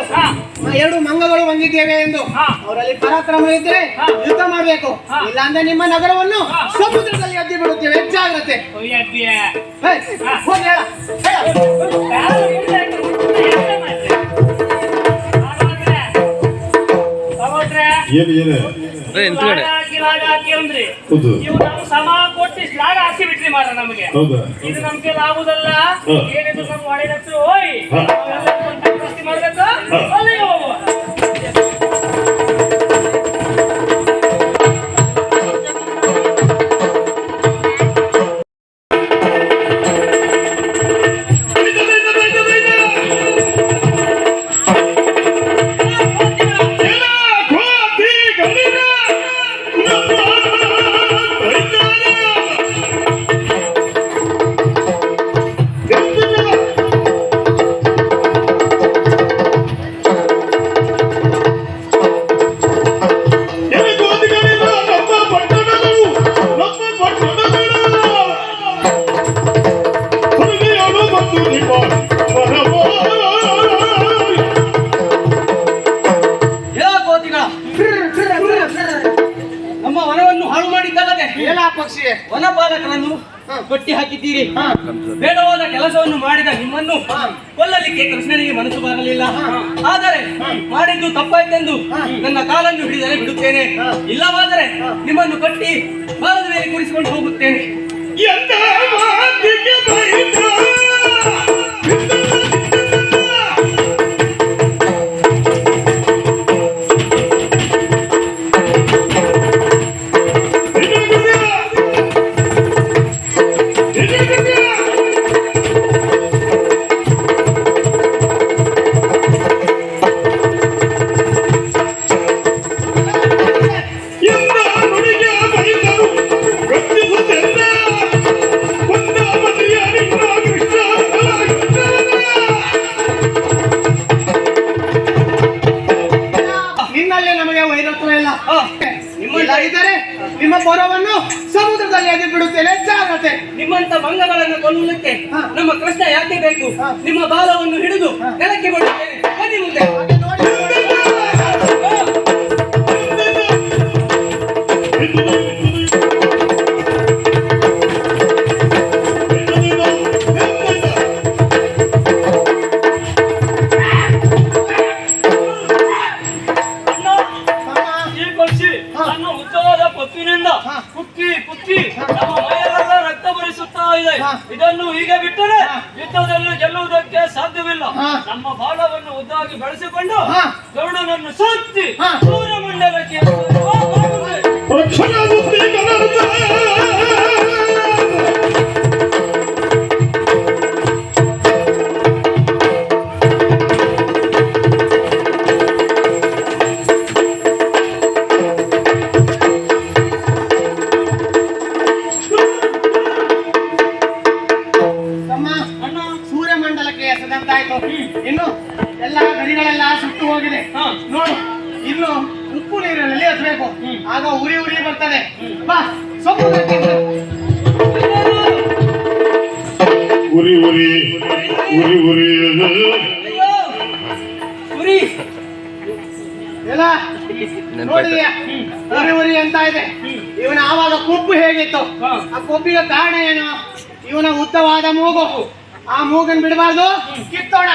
2 ಮಂಗಗಳು ಬಂದಿದ್ದೇವೆ ಎಂದು ಅವರಲ್ಲಿ ಪರಾಕ್ರಮ ಇದ್ರೆ ಯುದ್ಧ ಮಾಡ್ಬೇಕು ಇಲ್ಲ ಅಂದ್ರೆ ನಿಮ್ಮ ನಗರವನ್ನು ಸಮುದ್ರದಲ್ಲಿ ಅದ್ದಿ ಬಿಡುತ್ತೇವೆ ಜಾಗ್ರತೆ ಹೋಗಿ ಹೇಳ ಹಾಕಿ ಅಂದ್ರಿ ಇವು ನಾವು ಸಮ ಕೊಟ್ಟು ಶ್ಲಾಘ ಹಾಕಿ ಬಿಟ್ರಿ ಮಾರ ನಮಗೆ ಇದು ನಮ್ಗೆ ಆಗುದಲ್ಲ ಏನಿದ್ರು ನಮ್ಮ ಒಡೆಯ ಹತ್ರ ಹೋಯ್ ಮಾಡ್ಬೇಕು ಅಲ್ಲಿ ಹೋಗುವ ನಮ್ಮ ವನವನ್ನು ಹಾಳು ಮಾಡಿದ್ದಲ್ಲದೆ ಪಕ್ಷಿ ವನಪಾಲಕರನ್ನು ಕಟ್ಟಿ ಹಾಕಿದ್ದೀರಿ ಬೇಡವಾದ ಕೆಲಸವನ್ನು ಮಾಡಿದ ನಿಮ್ಮನ್ನು ಕೊಲ್ಲಲಿಕ್ಕೆ ಕೃಷ್ಣನಿಗೆ ಮನಸ್ಸು ಬರಲಿಲ್ಲ ಆದರೆ ಮಾಡಿದ್ದು ತಪ್ಪಾಯ್ತೆಂದು ನನ್ನ ಕಾಲನ್ನು ಹಿಡಿದರೆ ಬಿಡುತ್ತೇನೆ ಇಲ್ಲವಾದರೆ ನಿಮ್ಮನ್ನು ಕಟ್ಟಿ ಬಾಲದ ಮೇಲೆ ಕೂರಿಸಿಕೊಂಡು ಹೋಗುತ್ತೇನೆ ನಿಮ್ಮ ಪೊರವನ್ನು ಸಮುದ್ರದಲ್ಲಿ ಎದ್ದು ಬಿಡುತ್ತೇನೆ ಜಾಗ್ರತೆ ನಿಮ್ಮಂತ ಮಂಗಗಳನ್ನು ಕೊಲ್ಲಲಿಕ್ಕೆ ನಮ್ಮ ಕೃಷ್ಣ ಯಾಕೆ ಬೇಕು ನಿಮ್ಮ ಬಾಲವನ್ನು ಹಿಡಿದು ನೆಲಕ್ಕೆ ಬಿಡುತ್ತೇನೆ ಬನ್ನಿ ಮುಂದೆ ಇದನ್ನು ಈಗ ಬಿಟ್ಟರೆ ಯುದ್ಧದಲ್ಲಿ ಗೆಲ್ಲುವುದಕ್ಕೆ ಸಾಧ್ಯವಿಲ್ಲ. ಹಾ. ನಮ್ಮ ಬಾಲವನ್ನು ಉದ್ದಾಗಿ ಬೆಳೆಸಿಕೊಂಡು ಹಾ. ಗರುಡನನ್ನು ಸೋತಿ ಹಾ. ಸೂರ್ಯಮಂಡಲಕ್ಕೆ ರಕ್ಷಣಾ ಬುದ್ಧಿ ಕನರ್ತ. ತಮ್ಮ ಅಣ್ಣ ಸೂರ್ಯಮಂಡಲಕ್ಕೆ ಎಸೆದಂತಾಯ್ತು. ಇನ್ನು ಎಲ್ಲ ಗರಿಗಳೆಲ್ಲ ಸುಟ್ಟು ಹೋಗಿದೆ. ಹಾ. ನೋಡು, ಇನ್ನು ಉಪ್ಪು ನೀರಿನಲ್ಲಿ ಹಚ್ಚಬೇಕು. ಆಗ ಉರಿ ಉರಿ ಬರ್ತದೆ. ಬಾ, ಸೊಪ್ಪು ತಿನ್ನು. ಉರಿ ಉರಿ ಉರಿ ಉರಿ ಅಯ್ಯೋ ಉರಿ ಎಲ್ಲ ನೋಡಿದ್ಯಾ? ಉರಿ ಉರಿ ಅಂತ ಇದೆ. ಇವನ ಆವಾಗ ಕೊಬ್ಬು ಹೇಗಿತ್ತು? ಹಾ. ಆ ಕೊಬ್ಬಿಗೆ ಕಾರಣ ಏನು? ಇವನ ಉದ್ದವಾದ ಮೂಗು. ಆ ಮೂಗನ್ ಬಿಡಬಾರ್ದು, ಕಿತ್ತೋಣ.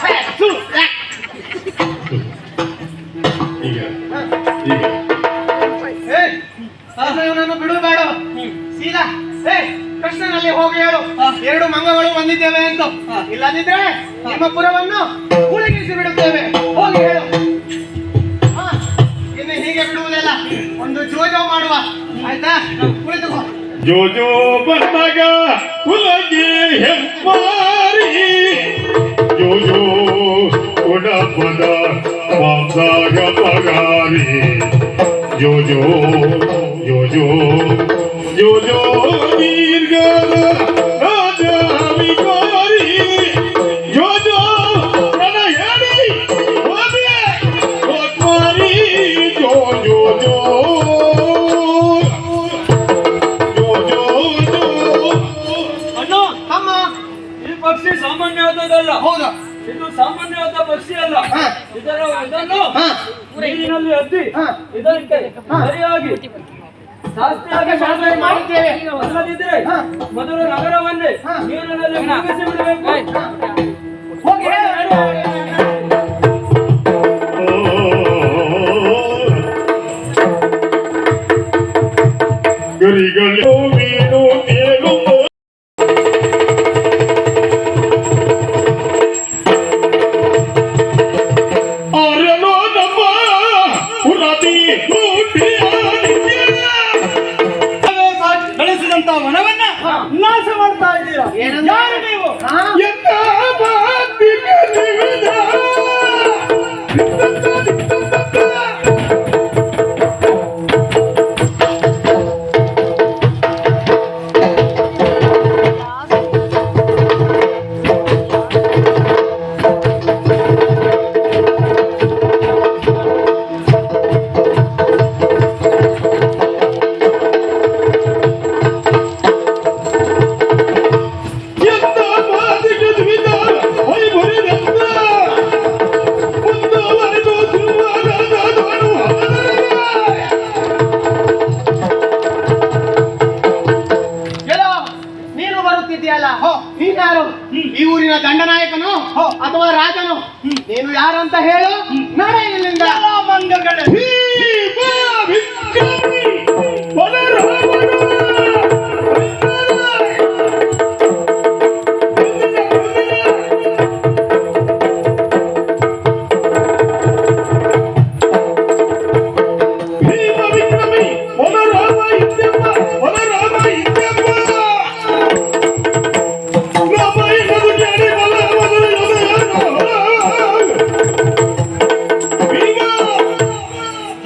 ಹೇ, ಥು, ಯಾ. ಈಗ ಈಗ ಹೇ, ಇನ್ನು ಇವನನ್ನು ಬಿಡಬೇಡ. ಸೀದಾ ಹೇ, ಕೃಷ್ಣನಲ್ಲಿ ಹೋಗಿ ಹೇಳು, 2 ಮಂಗಗಳು ಬಂದಿದ್ದೇವೆ ಅಂತ. ಇಲ್ಲದಿದ್ರೆ ನಿಮ್ಮ ಪುರವನ್ನು ಮುಳುಗಿಸಿ ಬಿಡುತ್ತೇವೆ. ಹೋಗಿ ಹೇಳು. ಹಾ, ಇನ್ನು ಹೀಗೆ ಬಿಡುವುದಿಲ್ಲ. ಒಂದು ಜೋಜೋ ಮಾಡುವ, ಆಯ್ತಾ? ಕುಳಿತುಕೋ. ಜೋಜೋ ಬಂದಾಗ ಕುಲಗಿ ಹೆಪ್ಪಾರಿ ಜೋಜೋ ಉಡಪದ ಪಾಂಸಾಗ ಪಗಾರಿ ಜೋಜೋ ಜೋಜೋ ಜೋಜೋ ದೀರ್ಘದ ರಾಜವಿಕಾರಿ ಜೋಜೋ ನನ್ನ ಹೇಳಿ ಹೋದೆ ಹೋದ್ಮಾರಿ ಜೋಜೋ ಜೋ ಅಣ್ಣ ಅಮ್ಮ, ಈ ಪಕ್ಷಿ ಸಾಮಾನ್ಯವಾದದ್ದಲ್ಲ. ಹೌದು. ಇದು ಸಾಮಾನ್ಯವಾದ ಪಕ್ಷಿ ಅಲ್ಲ. ಹಾ. ಇದನ್ನು ಹಾ. ನೀರಿನಲ್ಲಿ ಅದ್ದಿ ಹಾ. ಇದಕ್ಕೆ ಸರಿಯಾಗಿ ಶಾಸ್ತ್ರೀಯವಾಗಿ ಶಾಸ್ತ್ರ ಮಾಡುತ್ತೇವೆ. ಅಲ್ಲದಿದ್ರೆ ಹಾ. ಮೊದಲು ನಗರವನ್ನೇ ಹಾ. ನೀರಿನಲ್ಲಿ ಮುಳುಗಿಸಿ ಬಿಡಬೇಕು. ಹೋಗಿ ಹೇಳು. ಗರಿಗಳು ಮೀನು ತೇಲು ಆರ್ಯನೋ ನಮ್ಮ ಪುರದಿ ಬೆಳೆಸಿದಂತ ವನವನ್ನ ನಾಶ ಮಾಡ್ತಾ ಇದ್ದೀರಾ. ಏನಂದ? ಯಾರು ನೀವು? ಹಾ? ಎಂತ ಮಾತಿನ ನಿವಿದ ಎಂತ ಮಾತಿನ ನಿವಿದ ವೈಭರಿದಂತ ಮುಂದುವರೆದು ಸುವಾರದ ಎಲ್ಲೋ ನೀನು ಬರುತ್ತಿದ್ದೀಯಲ್ಲ, ನೀನ್ಯಾರು? ಈ ಊರಿನ ದಂಡನಾಯಕನು ಅಥವಾ ರಾಜನು? ನೀನು ಯಾರು ಅಂತ ಹೇಳು. ನಡೆ ಇಲ್ಲಿಂದ. ಮಂಗಗಳೇ, ವಿಕ್ರಮಿ ಬಲರಾಮನ ಭೀಮ ವಿಕ್ರಮಿ ಬಲರಾಮ ಇತ್ಯಪ್ಪ ಬಲರಾಮ ಇತ್ಯಪ್ಪ ರಾಮಾಯಣದ ಜ್ಞಾನಿ ಬಲರಾಮನ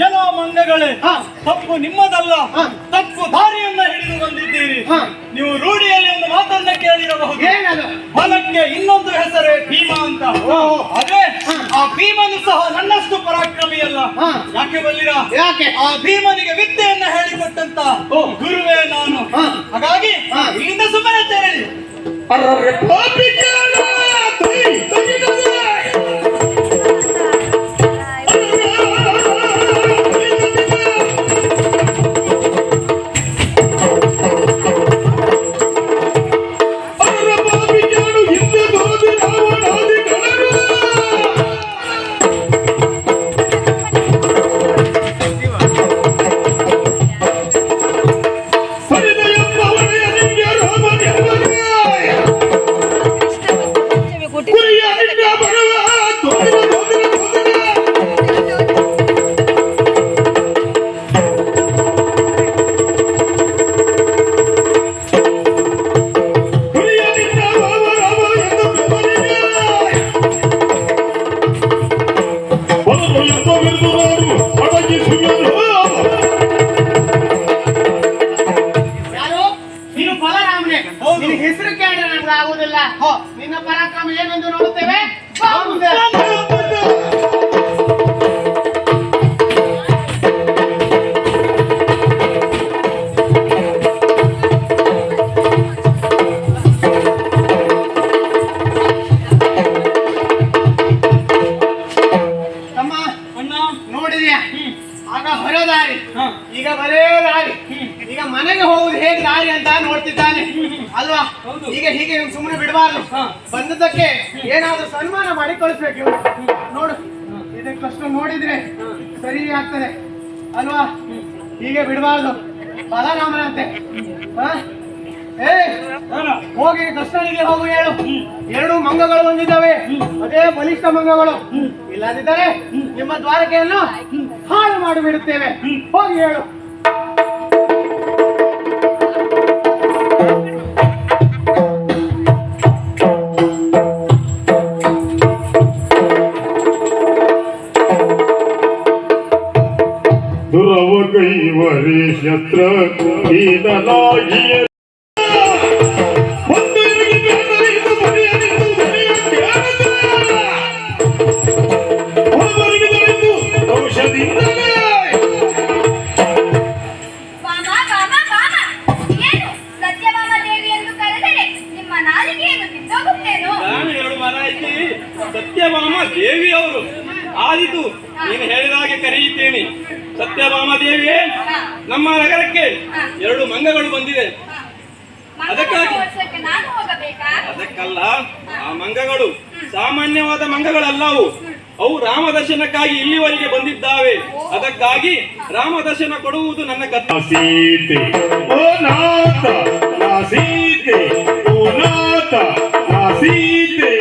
ಎಲ್ಲ ಮಂಗಗಳೇ, ತಪ್ಪು ನಿಮ್ಮದಲ್ಲ. ಹಾ. ತಪ್ಪು ದಾರಿಯನ್ನ ಹಿಡಿದು ಬಂದಿದ್ದೀರಿ. ಹಾ. ನೀವು ರೂಢಿಯಲ್ಲಿ ಒಂದು ಮಾತನ್ನ ಕೇಳಿರಬಹುದು. ಏನದು? ಬಲಕ್ಕೆ ಇನ್ನೊಂದು ಹೆಸರೇ ಭೀಮ ಅಂತ. ಆದ್ರೆ ಆ ಭೀಮನು ಸಹ ನನ್ನಷ್ಟು ಪರಾಕ್ರಮಿಯಲ್ಲ. ಹಾ. ಯಾಕೆ ಬಲ್ಲಿರಾ? ಯಾಕೆ? ಆ ಭೀಮನಿಗೆ ವಿದ್ಯೆಯನ್ನ ಹೇಳಿಕೊಟ್ಟಂತ ಗುರುವೇ ನಾನು. ಹಾ. ಹಾಗಾಗಿ ಹಾ. ಇಲ್ಲಿಂದ ಸುಮ್ಮನೆ ತೆರಳಿ. ಅರ್ರೆ ಪಾಪಿಗಳ ತೈ ತಗಿದರೆ ಅರ್ರೆ ಪಾಪಿಗಳು ಹಿಂದೆ ಗೋದಿ ರಾವಣಾದಿ ಗಣರು ಹರಿದೆಯಪ್ಪ ಒಡೆಯ ಯುದ್ಧವೆಂದು ನಾನು ಅಡಗಿಸುವೆನು. ಯಾರು ನೀನು ಬಲರಾಮನೇ. ನಿನ್ನ ಹೆಸರು ಕೇಳಿದ್ರೆ ನಮ್ಗೆ ಆಗುದಿಲ್ಲ. ನಿನ್ನ ಪರಾಕ್ರಮ ಏನೆಂದು ನೋಡುತ್ತೇವೆ. ಬಾ ಮುಂದೆ. ತಮ್ಮ ಅಣ್ಣ ನೋಡಿದ್ಯಾ ಆಗ ಹೊರದಾರಿ, ಹ. ಈಗ ಬರೇ ದಾರಿ. ಈಗ ಮನೆಗೆ ಹೋಗುದು ಹೇಗೆ ದಾರಿ ಅಂತ ನೋಡ್ತಿದ್ದಾನೆ ಅಲ್ವಾ. ಹೌದು. ಈಗ ಹೀಗೆ ಇವ್ನು ಸುಮ್ಮನೆ ಬಿಡಬಾರ್ದು. ಹ. ಬಂದದ್ದಕ್ಕೆ ಏನಾದ್ರೂ ಸನ್ಮಾನ ಮಾಡಿ ಕಳಿಸ್ಬೇಕು ಇವ್ನು. ನೋಡು ಇದಕ್ಕೆ ಕಷ್ಟ ನೋಡಿದ್ರೆ ಸರಿ ಆಗ್ತದೆ ಅಲ್ವಾ. ಹೀಗೆ ಬಿಡಬಾರ್ದು. ಬಲರಾಮನಂತೆ. ಹ? ಏ ಹೋಗಿ ಕೃಷ್ಣನಿಗೆ ಹೋಗು ಹೇಳು. ಎರಡು ಮಂಗಗಳು ಬಂದಿದ್ದಾವೆ, ಅದೇ ಬಲಿಷ್ಠ ಮಂಗಗಳು. ಇಲ್ಲದಿದ್ದರೆ ನಿಮ್ಮ ದ್ವಾರಕೆಯನ್ನು ಹಾಳು ಮಾಡಿಬಿಡುತ್ತೇವೆ. ಹೋಗಿ ಹೇಳು. ದುರವ ಕೈವರಿ ಶಸ್ತ್ರ ಈದಲಾಗಿಯ ಔಷಧಿಯಿಂದಲೇ ವಾಮ ವಾಮ ವಾಮ ಏನು ಸತ್ಯಭಾಮ ದೇವಿ ಎಂದು ಕರೆದರೆ ನಿಮ್ಮ ನಾಲಿಗೆಯನ್ನು ಕಿತ್ತೋಗುತ್ತೇನು? ನಾನು ಹೇಳು ಮಾರಾಯಿತಿ, ಸತ್ಯಭಾಮ ದೇವಿಯವರು ಆದಿತು ನೀನು ಹೇಳಿದ ಹಾಗೆ ಕರೆಯುತ್ತೇನೆ. ಸತ್ಯಭಾಮ ದೇವಿಯೇ, ನಮ್ಮ ನಗರಕ್ಕೆ ಎರಡು ಮಂಗಗಳು ಬಂದಿದೆ. ಅದಕ್ಕಾಗಿ ವರ್ಷಕ್ಕೆ ನಾನು ಹೋಗಬೇಕಾ? ಅದಕ್ಕಲ್ಲ, ಆ ಮಂಗಗಳು ಸಾಮಾನ್ಯವಾದ ಮಂಗಗಳಲ್ಲವು. ಅವು ರಾಮದರ್ಶನಕ್ಕಾಗಿ ಇಲ್ಲಿವರೆಗೆ ಬಂದಿದ್ದಾವೆ. ಅದಕ್ಕಾಗಿ ರಾಮದರ್ಶನ ಕೊಡುವುದು ನನ್ನ ಕರ್ತವ್ಯ. ಸೀತೆ ಓ ನಾಥ ನಾ ಸೀತೆ, ಓ ನಾಥ ನಾ ಸೀತೆ.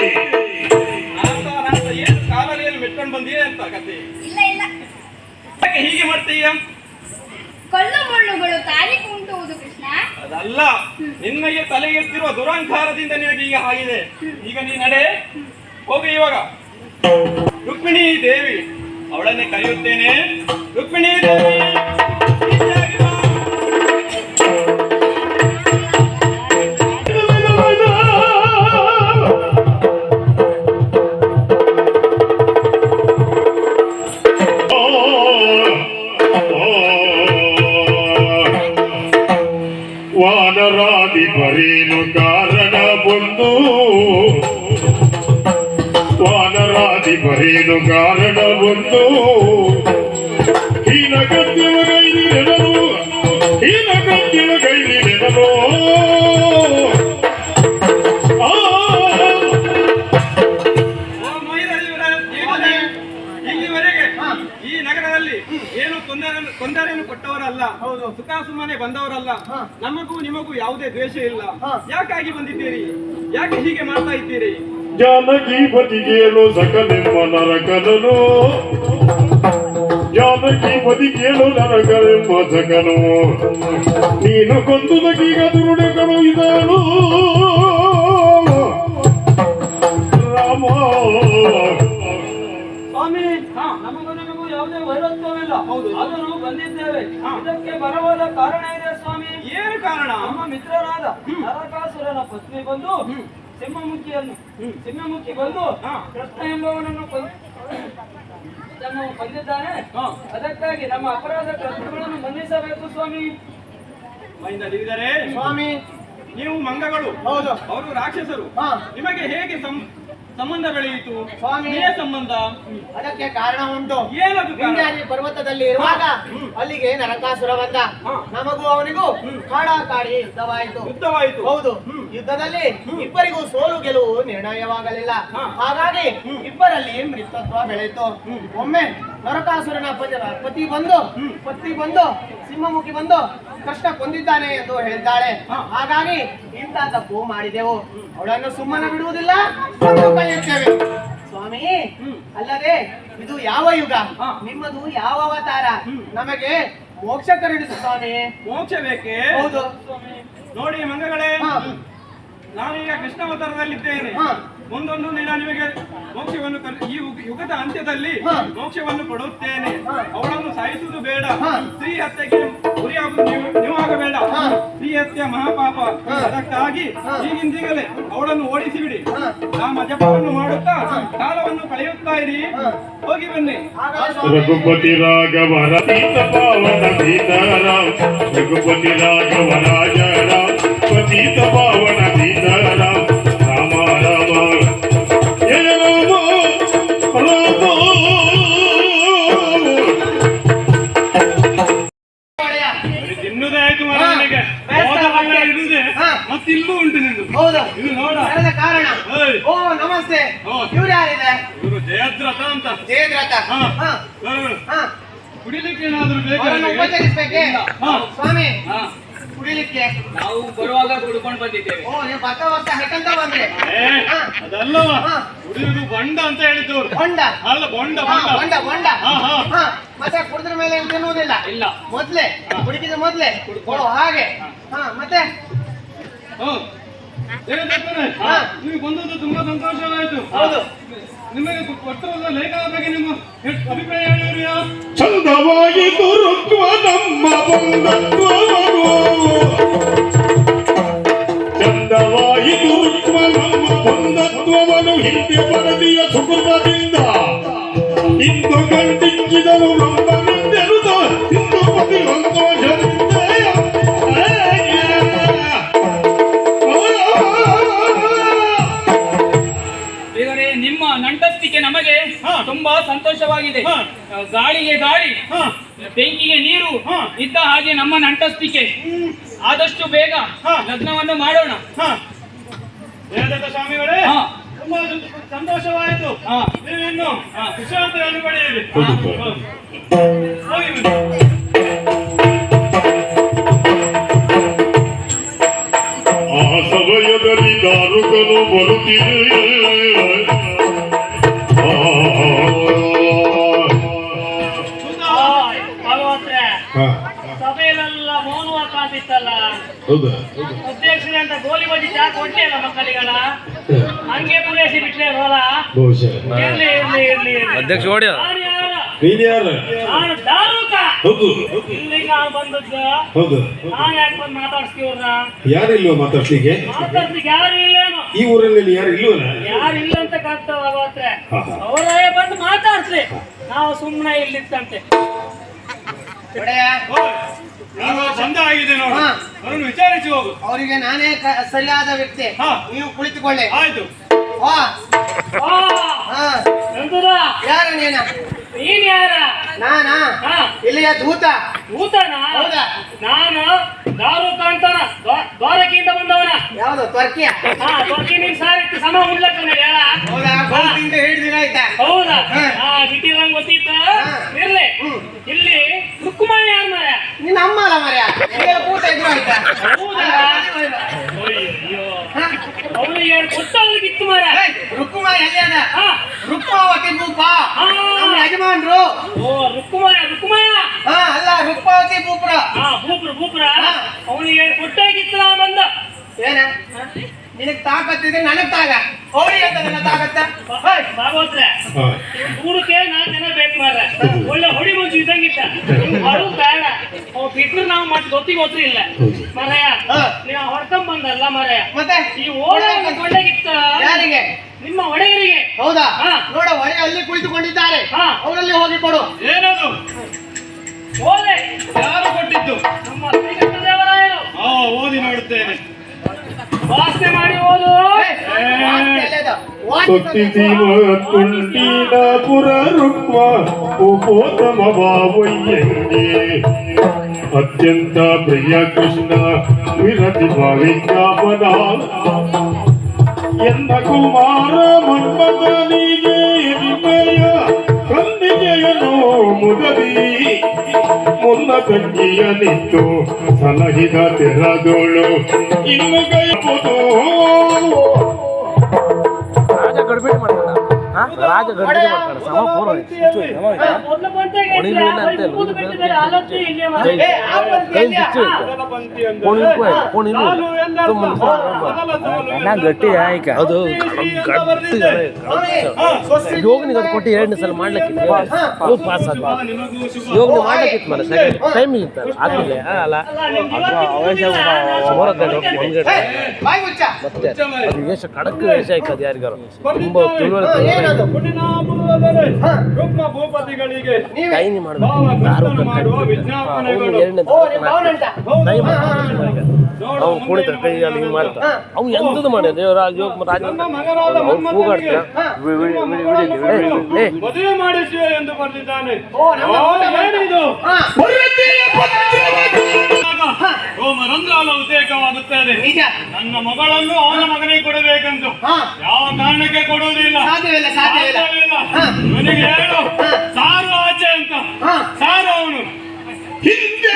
ಏನು ಕಾಲಲ್ಲಿ ಮೆಟ್ಕೊಂಡು ಬಂದಿಯೇ ಅಂತ ಕತೆ. ಇಲ್ಲ ಇಲ್ಲ, ಯಾಕೆ ಹೀಗೆ ಮಾಡ್ತೀಯ? ಕಲ್ಲು ಮುಳ್ಳುಗಳು ತಾಳಿ ಕುಂಟುವುದು ಕೃಷ್ಣ. ಅದಲ್ಲ, ನಿನ್ನಗೆ ತಲೆ ಎತ್ತಿರುವ ದುರಹಂಕಾರದಿಂದ ನಿನಗೆ ಈಗ ಆಗಿದೆ. ಈಗ ನೀ ನಡೆ, ಹೋಗಿ ಇವಾಗ. ರುಕ್ಮಿಣಿ ದೇವಿ, ಅವಳನ್ನೇ ಕರೆಯುತ್ತೇನೆ. ರುಕ್ಮಿಣಿ ದೇವಿ, ಈಚೆಯಾಗಿ ಬಾ. ವಾನರಾಧಿಪರೇನು ಕಾರಣ ಬಂದು, ವಾನರಾಧಿಪರೇನು ಕಾರಣ ಬಂದು, ಹೀನ ಕೃತ್ಯವ ಗೈದಿರೆನರು, ಹೀನ ಕೃತ್ಯವ ಗೈದಿರೆನರು. ಓ ಮೈದರಿಯವರ ಜೀವನದಲ್ಲಿ ಇಲ್ಲಿವರೆಗೆ ಈ ನಗರದಲ್ಲಿ ಏನು ತೊಂದರೆಯನ್ನು ಕೊಟ್ಟವರಲ್ಲ, ಹೌದು, ಸುಖ ಸುಮ್ಮನೆ ಬಂದವರಲ್ಲ. ನಮಗೂ ನಿಮಗೂ ಯಾವುದೇ ದ್ವೇಷ ಇಲ್ಲ. ಯಾಕಾಗಿ ಬಂದಿದ್ದೀರಿ? ಯಾಕೆ ಹೀಗೆ ಮಾಡ್ತಾ ಇದ್ದೀರಿ? ಜಾನಕಿ ಬದಿಗೇಳು ಸಕಲೆಂಬ ನರಕನನು, ಜಾನಕಿ ಬದಿಗೇಳು ನರಕನೆಂಬ ಸಕನು, ನೀನು ಕೊಂದುದಕ್ಕೀಗ ದುರುಡೆಗಳು ಇದಳು ರಾಮ. ಸ್ವಾಮಿ, ನಮಗೂ ಯಾವುದೇ ವೈರತ್ವವಿಲ್ಲ. ಹೌದು, ಆದರೂ ಬಂದಿದ್ದೇವೆ. ಇದಕ್ಕೆ ಬರವಾದ ಕಾರಣ ಇದೆ ಸ್ವಾಮಿ. ಏನು ಕಾರಣ? ನಮ್ಮ ಮಿತ್ರರಾದ ನರಕಾಸುರನ ಪತ್ನಿ ಬಂದು ಸಿಂಹಮುಖಿ ಬಂದು ಕೃಷ್ಣ ಎಂಬವನನ್ನು ಕೊಂದಿದ್ದಾನೆ. ಅದಕ್ಕಾಗಿ ನಮ್ಮ ಅಪರಾಧ ಕೃತ್ಯಗಳನ್ನು ಮನ್ನಿಸಬೇಕು ಸ್ವಾಮಿ. ಮೈಂದಲ್ಲಿದ್ದಾರೆ ಸ್ವಾಮಿ, ನೀವು ಮಂಗಗಳು, ಹೌದು, ಅವರು ರಾಕ್ಷಸರು. ಹಾ. ನಿಮಗೆ ಹೇಗೆ ಸಂಬಂಧ ಬೆಳೆಯಿತು? ಸ್ವಾಮಿ, ಏ ಸಂಬಂಧ? ಅದಕ್ಕೆ ಕಾರಣ ಉಂಟು. ಏನದು ಕಾರಣ? ವಿಂಧ್ಯಾದಿ ಪರ್ವತದಲ್ಲಿ ಇರುವಾಗ ಅಲ್ಲಿಗೆ ನರಕಾಸುರ ಬಂದ. ನಮಗೂ ಅವನಿಗೂ ಕಾಡಾಕಾಡಿ ಯುದ್ಧವಾಯಿತು. ಹೌದು, ಯುದ್ಧದಲ್ಲಿ ಇಬ್ಬರಿಗೂ ಸೋಲು ಗೆಲುವು ನಿರ್ಣಯವಾಗಲಿಲ್ಲ. ಹಾಗಾಗಿ ಇಬ್ಬರಲ್ಲಿ ಮೃತತ್ವ ಬೆಳೆಯಿತು. ಒಮ್ಮೆ ನರಕಾಸುರನ ಪತಿ ಬಂದು ಸಿಂಹಮುಖಿ ಬಂದು ಕೃಷ್ಣ ಕೊಂದಿದ್ದಾನೆ ಎಂದು ಹೇಳಿದ್ದಾಳೆ. ಹಾಗಾಗಿ ಇಂಥ ತಪ್ಪು ಮಾಡಿದೆವು, ಅವಳನ್ನು ಸುಮ್ಮನೆ ಬಿಡುವುದಿಲ್ಲ, ಕೊಂದು ಕಳೆಯುತ್ತೇವೆ. ಸ್ವಾಮಿ, ಅಲ್ಲದೆ ಇದು ಯಾವ ಯುಗ, ನಿಮ್ಮದು ಯಾವ ಅವತಾರ? ನಮಗೆ ಮೋಕ್ಷ ಕರುಣಿಸು ಸ್ವಾಮಿ. ಮೋಕ್ಷ ಬೇಕೇ? ಹೌದು ನೋಡಿ ಮಂಗಗಳೇ, ನಾನೀಗ ಕೃಷ್ಣಾವತಾರದಲ್ಲಿದ್ದೇನೆ. ಮುಂದೊಂದು ದಿನ ನಿಮಗೆ ಮೋಕ್ಷವನ್ನು ಈ ಯುಗದ ಅಂತ್ಯದಲ್ಲಿ ಮೋಕ್ಷವನ್ನು ಕೊಡುತ್ತೇನೆ. ಅವಳನ್ನು ಸಾಯಿಸುವುದು ಬೇಡ. ಸ್ತ್ರೀ ಹತ್ಯೆಗೆ ಗುರಿಯಾಗುವುದು ನೀವು ಆಗಬೇಡ. ಸ್ತ್ರೀ ಹತ್ಯೆ ಮಹಾಪಾಪ. ಅದಕ್ಕಾಗಿ ಈಗಿಂದೀಗಲೇ ಅವಳನ್ನು ಓಡಿಸಿಬಿಡಿ. ನಾಮ ಜಪವನ್ನು ಮಾಡುತ್ತಾ ಕಾಲವನ್ನು ಕಳೆಯುತ್ತಾ ಇರಿ. ಹೋಗಿ ಬನ್ನಿ. ರಘುಪತಿ ರಾಘವ ರಚಿತ ಪಾವನ ಸೀತಾರಾಮ್ ರಘುಪತಿ ರಾಘವ ರಾಜ ರಾಮ್ ಪತಿತ ಪಾವನ ಸೀತಾರಾಮ್ ರಾಮ ರಾಮ ಜಯ ರಾಮ ರಾಮ. ತಿನ್ನುವುದೇ ಆಯ್ತು ನನಗೆ. ಇರುವುದೇ ಮತ್ತೆ ಇಲ್ಲೂ ಉಂಟು ನಿಂದು. ಹೌದು, ಇದು ನೋಡ ಕರೆದ ಕಾರಣ. ಓ ನಮಸ್ತೆ. ಇವ್ರು ಯಾರಿದೆ? ಇವರು ಜಯದ್ರಥ ಅಂತ. ಜಯದ್ರಥ. ಕುಡಿಲಿಕ್ಕೆ ಏನಾದ್ರು ಅವರನ್ನು ಬೇಕಾದ್ರೆ ಉಪಚರಿಸ್ಬೇಕೆ? ಸ್ವಾಮಿ ಕುಡಿಲಿಕ್ಕೆ ನಾವು ಬರುವಾಗ ಕುಡ್ಕೊಂಡು ಬಂದಿದ್ದೇವೆ. ಓ ನೀವು ಬರ್ತಾ ಬರ್ತಾ ಹೆಕ್ಕಂತ ಬಂದ್ರೆ ಅದಲ್ಲವ ಕುಡಿಯುವುದು ಬಂಡ ಅಂತ ಹೇಳಿದ್ದವ್ರು. ಹೊಂಡ. ಅಲ್ಲ ಬಂಡ ಹಾ, ಬಂಡ. ಹೊಂಡ ಹೊಂಡ. ಹಾ, ಮತ್ತೆ ಕುಡಿದ್ರ ಮೇಲೆ ಏನು ತಿನ್ನುವುದಿಲ್ಲ? ಇಲ್ಲ. ಮೊದ್ಲೇ ಕುಡಿಕಿದ ಮೊದ್ಲೇ. ಓ ಹಾಗೆ. ಹಾ ಮತ್ತೆ ನೀವು ಬಂದದ್ದು ತುಂಬಾ ಸಂತೋಷವಾಯಿತು. ಹೌದು. ನಿಮಗೆ ಕೊಟ್ಟರಲ್ಲ ಲೇಖನ ಬಗ್ಗೆ ನಿಮ್ಮ ಅಭಿಪ್ರಾಯ ಹೇಳಿರಿ. ಚಂದವಾಯಿತು ರುಕ್ಮ ನಮ್ಮ ಬಂಧತ್ವವನು ಚಂದವಾಯಿತು ರುಕ್ಮ ನಮ್ಮ ಬಂಧತ್ವವನು ಹಿಂದೆ ಬರದಿಯ ಸುಕೃತದಿಂದ ಇಂದು ಗಂಟಿಕ್ಕಿದನು ನಂಬನೆಂದೆನುತ ಇಂದು ಪತಿ ಸಂತೋಷದಿಂದ ಇವರೇ ನಿಮ್ಮ ನಂಟಸ್ತಿಕೆ ನಮಗೆ ತುಂಬಾ ಸಂತೋಷವಾಗಿದೆ. ಗಾಳಿಗೆ ಗಾಳಿ, ಬೆಂಕಿಗೆ ನೀರು ಇದ್ದ ಹಾಗೆ ನಮ್ಮ ನಂಟಸ್ತಿಕೆ. ಆದಷ್ಟು ಬೇಗ ಲಗ್ನವನ್ನು ಮಾಡೋಣ. ಜಯದತ್ತ ಸ್ವಾಮಿಗಳೇ, ಹಾ. ತುಂಬಾ ಸಂತೋಷವಾಯಿತು. ನೀವಿನ್ನು ವಿಶ್ರಾಂತಿಯನ್ನು ಪಡೆಯಿರಿ. ಹೋಗಿ ಬನ್ನಿ. ಆ ಸಮಯದಲ್ಲಿ ದಾರುಕನು ಬರುತ್ತಿದೆ. ಭಗವಂತರೇ, ಸಭೆಯಲ್ಲೆಲ್ಲ ಮೌನವಾಗಿ ಕಾಣ್ತಿತ್ತಲ್ಲ. ಹೌದಾ? ಅಧ್ಯಕ್ಷರೇ ಅಂತ ಗೋಲಿ ಬಜ್ಜಿ ಚಾ ಕೊಡ್ಲಿಲ್ಲ ಮಕ್ಕಳಿಗೆಲ್ಲ. ಹಂಗೆ ಪೂರೈಸಿ ಬಿಟ್ರೆ ಹೊಲ. ಬಹುಶಃ ಇರ್ಲಿ ಇರ್ಲಿ ಇರ್ಲಿ ಇರ್ಲಿ. ಅಧ್ಯಕ್ಷ ಓಡಿ. ನಾನು ಯಾರು? ನೀನ್ ಯಾರು? ನಾನು ದಾರುಕ. ಹೌದು ಇಲ್ಲಿಗೆ ನಾನು ಬಂದದ್ದು. ಹೌದು. ನಾನು ಯಾಕೆ ಬಂದು ಮಾತಾಡ್ಸ್ತೀವ್ರ? ಯಾರಿಲ್ವ ಮಾತಾಡ್ಲಿಕ್ಕೆ? ಮಾತಾಡ್ಲಿಕ್ಕೆ ಯಾರು ಇಲ್ಲೇನು? ಈ ಊರಿನಲ್ಲಿ ಯಾರು ಇಲ್ವನ? ಯಾರು ಇಲ್ಲ ಅಂತ ಕಾಣ್ತಾವ ಭಗವಂತರೇ. ಹಾ, ಹಾ. ಅವರೇ ಬಂದು ಮಾತಾಡ್ಸ್ಲಿ, ನಾವು ಸುಮ್ಮನೆ ಇಲ್ಲಿತ್ತಂತೆ. ಒಡೆಯ, ನೀವು ಬಂದ ಆಗಿದೆ ನೋಡಿ. ಹಾ. ಅವರನ್ನು ವಿಚಾರಿಸಿ ಹೋಗು. ಅವರಿಗೆ ನಾನೇ ಸರಿಯಾದ ವ್ಯಕ್ತಿ. ಹಾ. ನೀವು ಕುಳಿತುಕೊಳ್ಳಿ. ಆಯ್ತು. ವಾ. ಆ, ಹಾ. ನಂದುದ, ಯಾರು ನೀನ? ನೀನ್ ಯಾರ? ನಾನಾ? ಹಾ. ಇಲ್ಲಿಯ ದೂತ. ಭೂತನ? ಹೌದಾ? ನಾನು ದಾರುಕ ಅಂತಾನ, ದ್ವಾರಕೆಯಿಂದ ಬಂದವನ. ಯಾವ್ದು ತ್ವರ್ಕಿಯ? ಹಾ, ದ್ವಾರಕೆ ನೀನ್ ಸಾರಿತ್ತು ಸಮ ಉಳ್ಳಕ್ಕನ ಹೇಳ. ಹೌದಾ? ಗೋಲ್ತಿಂದ ಹಿಡಿದಿರ ಆಯ್ತಾ? ಹೌದಾ? ಹಾ. ಹಾ, ಗಿಟ್ಟಿರಂಗ್ ಗೊತ್ತಿತ್ತ. ಹಾ. ಇರ್ಲಿ. ಇಲ್ಲಿ ರುಕ್ಮಾಯಿ ಯಾರ ಮರ? ನಿನ್ನ ಅಮ್ಮ ಅಲ್ಲ ಮರ್ಯ. ಈಗ ಊಟ ಇದ್ರು ಆಯ್ತಾ? ಹೌದಾ? ಅಯ್ಯೋ, ಅವಳಿಗೆ ಕೊಟ್ಟವಳಿಗೆ ಇತ್ತು ಮರ. ರುಕ್ಕುಮಾಯಿ ಎಲ್ಲಿ ಅದ? ಹಾ. ರುಕ್ಮಾವತಿ ಭೂಪ. ಹಾ. ನಮ್ಮ ಯಜಮಾನ್ರು. ಓ, ರುಕ್ಮಾಯ ರುಕ್ಮಾಯ. ಹಾ ಅಲ್ಲ, ರುಕ್ಮಾವತಿ ಭೂಪುರ. ಹಾ, ಭೂಪ್ರ ಹಾ. ಅವನಿಗೆ ಕೊಟ್ಟಾಗಿತ್ತು ನಾ ಬಂದ. ಏನ? ನಿನಗ್ ತಾಕತ್ತಿದ್ರೆ ನನಗ್ ತಾಗ. ಅವಳಿಗೆ ಅಂತ ನನ್ನ ತಾಕತ್ತ? ಭಾಗವತ್ರೆ, ಹಾ. ದೂರಕ್ಕೆ 4 ಜನ ಬೇಕು ಮಾರ. ಒಳ್ಳೆ ಹೊಡಿ ಮುಂಚೆ ಇದ್ದಂಗಿತ್ತ. ನೀವು ಬರೋದು ಬೇಡ. ಅವ್ ಬಿಟ್ರೆ ನಾವು ಮತ್ತೆ ಗೊತ್ತಿಲ್ಲ ಮರಯ. ಹಾ. ನೀವು ಹೊಡ್ಕೊಂಡ್ ಬಂದಲ್ಲ ಮರಯ. ಮತ್ತೆ ಈ ಓಡ ಕೊಳ್ಳೆಗಿತ್ತ ಯಾರಿಗೆ? ನಿಮ್ಮ ಒಡೆಗರಿಗೆ. ಹೌದಾ? ಹಾ. ನೋಡ, ಒಡೆ ಅಲ್ಲಿ ಕುಳಿತುಕೊಂಡಿದ್ದಾರೆ. ಹಾ. ಅವರಲ್ಲಿ ಹೋಗಿ ಕೊಡು. ಏನದು? ಓಲೆ ಯಾರು ಕೊಟ್ಟಿದ್ದು? ನಮ್ಮ ಶ್ರೀಕೃಷ್ಣ ದೇವರಾಯರು. ಓದಿ ನೋಡುತ್ತೇನೆ. ವಾಸನೆ ಮಾಡಿ ಓದು. ವಾಸ್ತು ಎಲ್ಲದು? ಸೊತ್ತಿಸಿ ಕುಂಟಿನ ಪುರ ರುಕ್ಮ ಉಪೋತ್ತಮ ಭಾವಯ್ಯಂಗೆ ಅತ್ಯಂತ ಪ್ರಿಯ ಕೃಷ್ಣ ವಿರತಿ ವಿಜ್ಞಾಪನ ಎಂದ ಕುಮಾರ ಮನ್ಮಥನಿಗೆ ವಿಮಯ ಕಂದಿಗೆಯನು ಮುದದಿ ಮುನ್ನ ತಂಗಿಯ ನಿಂತು ಸಲಹಿದ ತೆರದೋಳು ಇನ್ನು ಕೈಪುದು ರಾಜ ಗಡ್ಬಿಟ್ಟು ಮಾಡ್ತಾನ. ರಾಜ ಗಡ್ಡೆ ಮಾಡ್ತಾರೆ ಸಮ ಪೂರ್ವ ಮೊದಲು ಪಂಚಾಯತ್ ಆಲೋಚನೆ ಇಲ್ಲೇ ಮಾಡಿ ಕೈ ಬಿಚ್ಚು ಗಟ್ಟಿ ಆಯ್ಕೆ ಅದು ಗಟ್ಟಿ ಯೋಗನಿಗೆ ಅದು ಕೊಟ್ಟು 2 ಸಲ ಮಾಡ್ಲಿಕ್ಕೆ ಪಾಸ್ ಆದ ಯೋಗನಿ ಮಾಡ್ಲಿಕ್ಕಿತ್ತು ಮನೆ ಸೆಕೆಂಡ್ ಟೈಮ್ ಇತ್ತು ಆದ್ಮೇಲೆ ಅಲ್ಲ ಬಾಯ್ ಮುಚ್ಚ ಮತ್ತೆ ಅದು ವೇಷ ಖಡಕ್ ವೇಷ ಆಯ್ತು ಯಾರಿಗಾರು ತುಂಬ ತಿಳುವಳಿಕೆ ಭೂಪತಿಗಳಿಗೆ ಟೈನಿ ಮಾಡಬೇಕು ಅವ್ನು ಕುಣಿತಾರೆ ಕೈಯಲ್ಲಿ ಹಿಂಗೆ ಮಾಡ್ತಾರೆ ಅವ್ನು ಎಂಥದ್ದು ಮಾಡ್ಯಾರ ರಾಜ ಅವ್ನು ಕೂಗಾಡ್ತಾರೆ ಮದುವೆ ಮಾಡಿಸುವೆ ಎಂದು ಬರೆದಿದ್ದಾನೆ. ರೋಮರಂಧ್ರಾಲ ಉದ್ರೇಕವಾಗುತ್ತದೆ. ನನ್ನ ಮಗಳನ್ನು ಅವನ ಮಗನಿಗೆ ಕೊಡಬೇಕೆಂದು ಯಾವ ಕಾರಣಕ್ಕೆ ಕೊಡುವುದಿಲ್ಲ. ಸಾಧ್ಯವಿಲ್ಲ. ನನಗೆ ಹೇಳು ಸಾರು ಆಚೆ ಅಂತ ಸಾರು ಅವನು ಹಿಂದೆ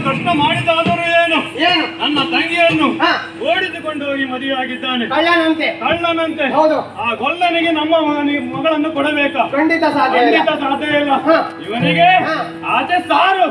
ಕಷ್ಟ ಮಾಡಿದಾದರೂ ಏನು ನನ್ನ ತಂಗಿಯನ್ನು ಓಡಿಸಿಕೊಂಡು ಹೋಗಿ ಮದುವೆಯಾಗಿದ್ದಾನೆ. ಕಳ್ಳನಂತೆ. ಆ ಗೊಲ್ಲನಿಗೆ ನಮ್ಮ ಮಗಳನ್ನು ಕೊಡಬೇಕಾ? ಖಂಡಿತ ಸಾಧ್ಯ ಇಲ್ಲ. ಇವನಿಗೆ ಆಚೆ ಸಾರು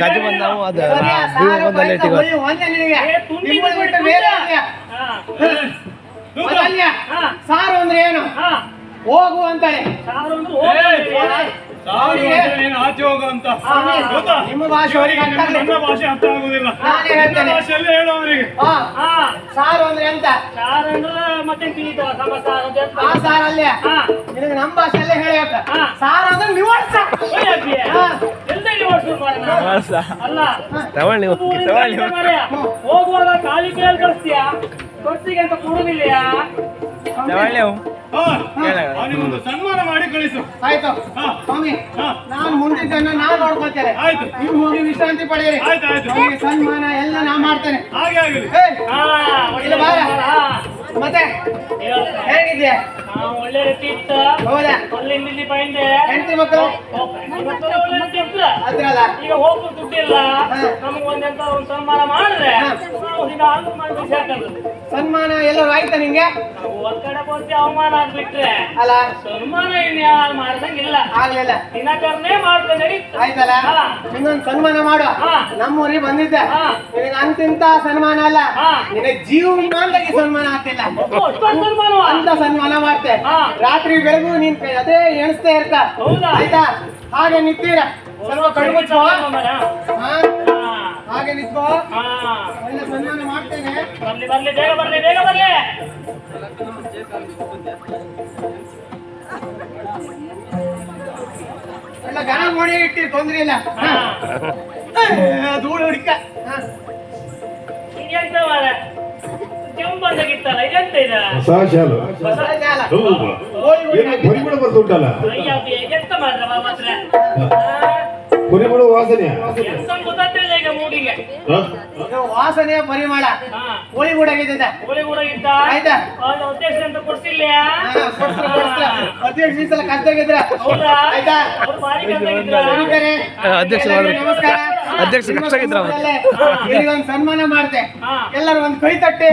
ಗಜ ಬಂದಾವು ಅದು ಸಾರು ಅಂದ್ರೆ ಏನು? ಹೋಗು ಅಂತಾಳೆ. ಆಚೆ ಹೋಗು ಅಂತ ನಿಮ್ಮ ಭಾಷೆ ನನ್ನ ಭಾಷೆ ಅರ್ಥ ಆಗುದಿಲ್ಲ. ಭಾಷೆಯಲ್ಲಿ ಹೇಳು ಅವರಿಗೆ. ಸಾರು ಅಂದ್ರೆ ಎಂತ? ಮತ್ತೆ ಆ ಸಾರಲ್ಲೇ ನಿನಗೆ ನಮ್ಮ ಭಾಷೆಯಲ್ಲೇ ಹೇಳಬೇಕು. ಸಾರು ಅಂದ್ರೆ ನಿವಾಸ. ಹೋಗುವಾಗ ಖಾಲಿ ಕೈಯಲ್ಲಿ ಕಳಿಸ್ತೀಯಾ? ಖರ್ಚಿಗೆ ಅಂತ ಕೊಡುದಿಲ್ಲ. ಅವನಿಗೊಂದು ಸನ್ಮಾನ ಮಾಡಿ ಕಳಿಸು. ಆಯ್ತು ಸ್ವಾಮಿ, ನಾನು ಮುಂದಿದ್ದನ್ನ ನಾನು ನೋಡ್ಕೊಳ್ತೇನೆ. ಆಯ್ತು, ನೀವು ಹೋಗಿ ವಿಶ್ರಾಂತಿ ಪಡೆಯಿರಿ. ನಿಮಗೆ ಸನ್ಮಾನ ಎಲ್ಲ ನಾ ಮಾಡ್ತೇನೆ. ಹಾಗೆ ಆಗಲಿ. ಇಲ್ಲ ಬಾರ. ಮತ್ತೆ ಹೇಗಿದ್ಯಾ? ಒಳ್ಳೆ ರೀತಿ ಇತ್ತು. ಹೌದಾ? ಅಲ್ಲಿಂದ ಇಲ್ಲಿ ಬಂದೆ. ಹೆಂಡತಿ ಮಕ್ಕಳು ಅದ್ರಲ್ಲ. ಈಗ ಹೋಗು ದುಡ್ಡಿಲ್ಲ. ನಮ್ಗೆ ಒಂದೆಂತ ಒಂದು ಸನ್ಮಾನ ಮಾಡಿದ್ರೆ ನಾವು ಈಗ ಆಂಧ್ರ ಮಾಡಿ ಸೇರ್ಕೊಂಡು ಸನ್ಮಾನ ಎಲ್ಲರೂ ಆಯ್ತಾ ನಿಂಗೆ? ಒಂದ್ ಕಡೆ ಬಂದು ಅವಮಾನ ಆಗ್ಬಿಟ್ರೆ ಅಲ್ಲ ಸನ್ಮಾನ ಇನ್ಯಾರು ಮಾಡ್ದಂಗಿಲ್ಲ. ಆಗ್ಲಿಲ್ಲ. ದಿನಕರನೇ ಮಾಡ್ಕೊಂಡು ಆಯ್ತಲ್ಲ, ಇನ್ನೊಂದು ಸನ್ಮಾನ ಮಾಡು. ನಮ್ಮೂರಿಗೆ ಬಂದಿದ್ದೆ. ನಿನಗೆ ಅಂತಿಂತ ಸನ್ಮಾನ ಅಲ್ಲ, ನಿನಗೆ ಜೀವಮಾನದಾಗಿ ಸನ್ಮಾನ ಆಗ್ತಿಲ್ಲ ಅಂತ ಸನ್ಮಾನ ಮಾಡ್ತೆ. ರಾತ್ರಿ ಬೆಳಗು ನೀನ್ ಅದೇ ಎಣಿಸ್ತಾ ಇರ್ತ. ಆಯ್ತಾ? ಹಾಗೆ ನಿಂತೀರ. ಸ್ವಲ್ಪ ಕಣ್ಮುಚ್ಚೋ. ಹಾಗೆ ನಿಂತ್ಕೋ. ಒಳ್ಳೆ ಸನ್ಮಾನ ಮಾಡ್ತೇನೆ. ಬರ್ಲಿ ಬೇಗ ಬರ್ಲಿ. ಎಲ್ಲ ಗನ ಮಾಡಿ ಇಟ್ಟಿರಿ, ತೊಂದ್ರೆ ಇಲ್ಲ. ಧೂಳು ಹುಡುಕ. ಇದೆಂತ ಮಾಡ ಕೆಂಪಂದಾಗಿತ್ತಲ್ಲ, ಇದೆಂತ ಇದ? ಪರಿಮಳ ಬರ್ತುಂಟಲ್ಲ, ಎಂತ ಮಾಡ್ರ ಮಾತ್ರ ಪರಿಮಳ ವಾಸನೆ ಎಂತ ಗೊತ್ತಿಲ್ಲ ಈಗ ಮೂಡಿಗೆ. ವಾಸನೆಯ ಪರಿಮಳ ಕೋಳಿ ಗೂಡಾಗಿದೆ. ಕೋಳಿ ಕೂಡ ಇದ್ದ. ಆಯ್ತಾ? ಅಧ್ಯಕ್ಷ ಅಂತ ಕೊಡ್ಸಿಲ್ಲ. ಅಧ್ಯಕ್ಷ ಈ ಸಲ ಕಷ್ಟಾಗಿದ್ರ. ಆಯ್ತಾ? ಅಧ್ಯಕ್ಷ ನಮಸ್ಕಾರ. ಅಧ್ಯಕ್ಷ ಕಷ್ಟಾಗಿದ್ರ. ಇಲ್ಲಿ ಒಂದು ಸನ್ಮಾನ ಮಾಡ್ತೆ. ಎಲ್ಲರೂ ಒಂದು ಕೈ ತಟ್ಟೆ.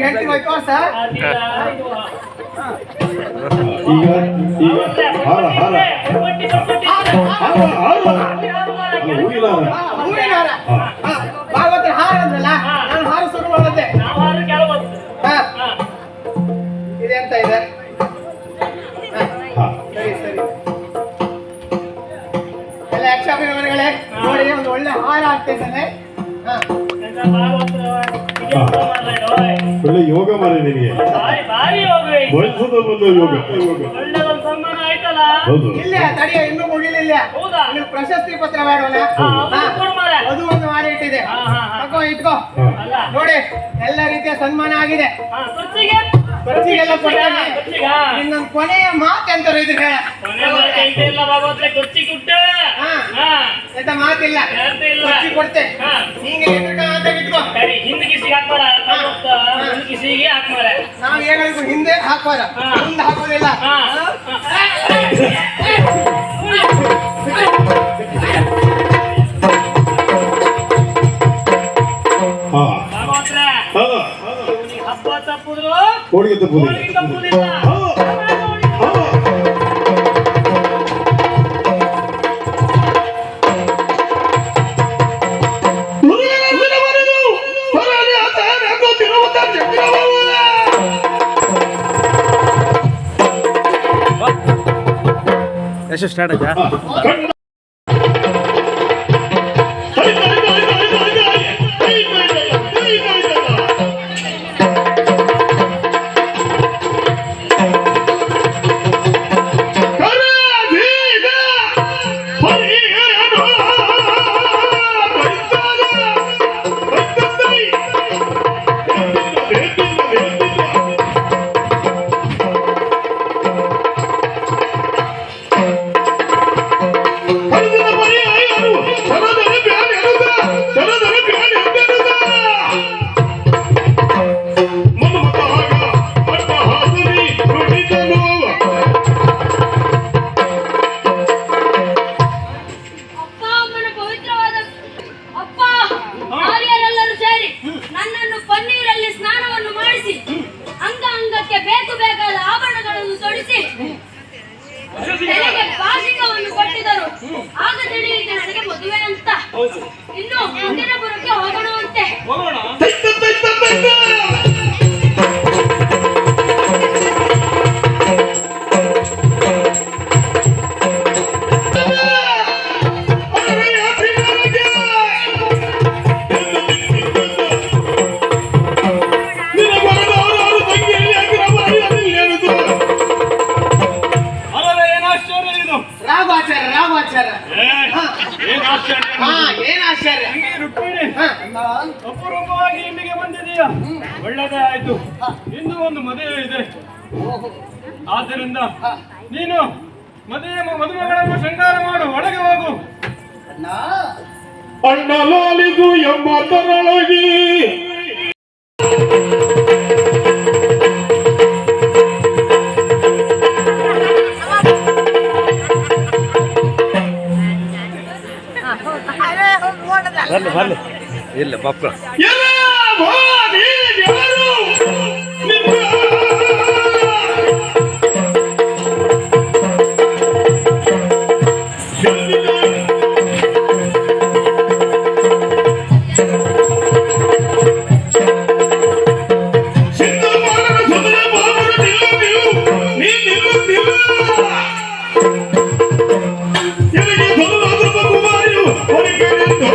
ಹೇಳ್ತೀವಿ ಸರ್. ಭಾಗವತ ಹಾರ ಅಂದ್ರಲ್ಲ, ನಾನು ಹಾರ ಶುರು ಮಾಡಿದ್ದೆ. ಇದೆಂತ ಇದೆ? ಹಾ. ಸರಿ ಸರಿ. ಎಲ್ಲ ಯಕ್ಷಾಭಿಮಾನಿಗಳೇ ನೋಡಿ, ಒಂದು ಒಳ್ಳೆ ಹಾರ ಆಗ್ತಿದ್ದಾನೆ. ಹಾ. ಎಂತ ಭಾಗವತರು, ಇದೆಂತ ಮಾರ್ರೆ, ಓಯ್. ಒಳ್ಳೆ ಯೋಗ ಮಾರೆ ನಿನಗೆ, ಭಾರಿ ಯೋಗ ಐತೆ. ವಯಸ್ಸದ ಬಂದು ಯೋಗ. ಒಳ್ಳೆ ಒಂದು ಸನ್ಮಾನ ಆಯ್ತಲ್ಲ. ಹೌದು. ಇಲ್ಲ ತಡಿಯ, ಇನ್ನೂ ಮುಗಿಲಿಲ್ಲ. ಹೌದಾ? ನೀವು ಪ್ರಶಸ್ತಿ ಪತ್ರ ಬೇಡವಲ್ಲ? ಕೊಡು ಮಾರ್ರೆ. ಅದು ಒಂದು ಮಾರಿ ಇಟ್ಟಿದೆ. ಹಾ, ಹಾ, ಹಾ. ತಗೋ, ಇಟ್ಕೋ. ಅಲ್ಲ. ನೋಡಿ, ಎಲ್ಲ ರೀತಿಯ ಸನ್ಮಾನ ಆಗಿದೆ. ಹಾ, ಖರ್ಚಿಗೆ? ಖರ್ಚಿಗೆಲ್ಲ ಕೊಡ್ತಾನೆ. ಖರ್ಚಿಗ? ಇನ್ನೊಂದು ಕೊನೆಯ ಮಾತೆಂತರು ಇದ್ರೆ ಕೊನೆ ಮಾತು ಎಂತ ಇಲ್ಲ ಭಾಗವತ್ರೆ, ಖರ್ಚಿಗೆ ಕೊಟ್ಟೆ. ಹಾ. ಹಾ. ಎಂತ ಮಾತಿಲ್ಲ, ಎಂತ ಇಲ್ಲ. ಖರ್ಚಿ ಕೊಡ್ತೆ. ಹಾ. ಹಿಂಗೆ ಅಂತ ಇಟ್ಕೋ. ಸರಿ, ಹಿಂದೆ ಕಿಸಿಗೆ ಹಾಕ್ಬೇಡ. ಮುಂದೆ ಕಿಸಿಗೆ ಹಾಕ್ಮಾರೆ. ನಾವು ಹೇಳಿದ್ರು ಹಿಂದೆ ಹಾಕೋರ, ಹಾ. ಮುಂದೆ ಹಾಕೋದಿಲ್ಲ. ಹಾ. ಹಾ. ಭಾಗವತ್ರೆ, ಹಾ. ಇವ್ನಿಗೆ ಹಬ್ಬ ತಪ್ಪುದ್ರು ಹೋಳಿಗೆ ತಪ್ಪುದಿಲ್ಲ. ಹೋಳಿಗೆ ತಪ್ಪುದಿಲ್ಲ. ಹಾ. ಹಾ. ಎಷ್ಟು ಸ್ಟಾರ್ಟ್ ಆಯ್ತಾ? ಅಪ್ಪ ಅಮ್ಮನ ಪವಿತ್ರವಾದ ಅಪ್ಪ ಆರ್ಯರೆಲ್ಲರೂ ಸೇರಿ ನನ್ನನ್ನು ಪನ್ನೀರಲ್ಲಿ ಸ್ನಾನವನ್ನು ಮಾಡಿಸಿ ಅಂಗ ಅಂಗಕ್ಕೆ ಬೇಕು ಬೇಕಾದ ಆಭರಣಗಳನ್ನು ತೊಡಿಸಿ ನನಗೆ ಬಾಸಿಕವನ್ನು ಕೊಟ್ಟಿದ್ದರು. ಆಗ ತಿಳಿಯಿತು ನನಗೆ ಮದುವೆ ಅಂತ. ಇನ್ನು ಮುಂದಿನ ಪುರಕ್ಕೆ ಹೋಗೋಣವಂತೆ. ಹೋಗೋಣ. ಅಲ್ಲವೇ, ಏನು ಆಶ್ಚರ್ಯ ಇದು? ರಾಘವಾಚಾರ್ಯ, ರಾಘವಾಚಾರ್ಯ. ಹಾ. ಏನು ಆಶ್ಚರ್ಯ? ಹಾ, ಏನ್ ಆಶ್ಚರ್ಯ. ತಂಗಿ ರುಕ್ಮಿಣಿ, ಹಾ. ಅಪರೂಪವಾಗಿ ಇಲ್ಲಿಗೆ ಬಂದಿದೀಯಾ? ಒಳ್ಳೆದೇ ಆಯ್ತು. ಇಂದು ಒಂದು ಮದುವೆ ಇದೆ. ಆದ್ದರಿಂದ ನೀನು ಮದುವೆಗಳನ್ನು ಶೃಂಗಾರ ಮಾಡು, ಒಳಗೆ ಹೋಗು. ಅಣ್ಣಲಾಲಿದು ಎಂಬತ್ತರೊಳಗಿ ಬರ್ಲಿ ಬರ್ಲಿ. ಇಲ್ಲ ಪಾಪ. ಎಲ್ಲ ಭಾರಿ ಜನರು ನಿಮ್ಮ ಸಿದ್ಧಮಾನನ ಸುಂದರ ಬಾಬರ ನಿಲ್ಲುತ್ತಿಲ್ಲ. ನೀ ನಿಲ್ಲುತ್ತಿಲ್ಲ. ಎನಗೆ ದೊರೆಯಾದ ಕುಮಾರಿಯು ಹೊರಗೆ ನಿಂತು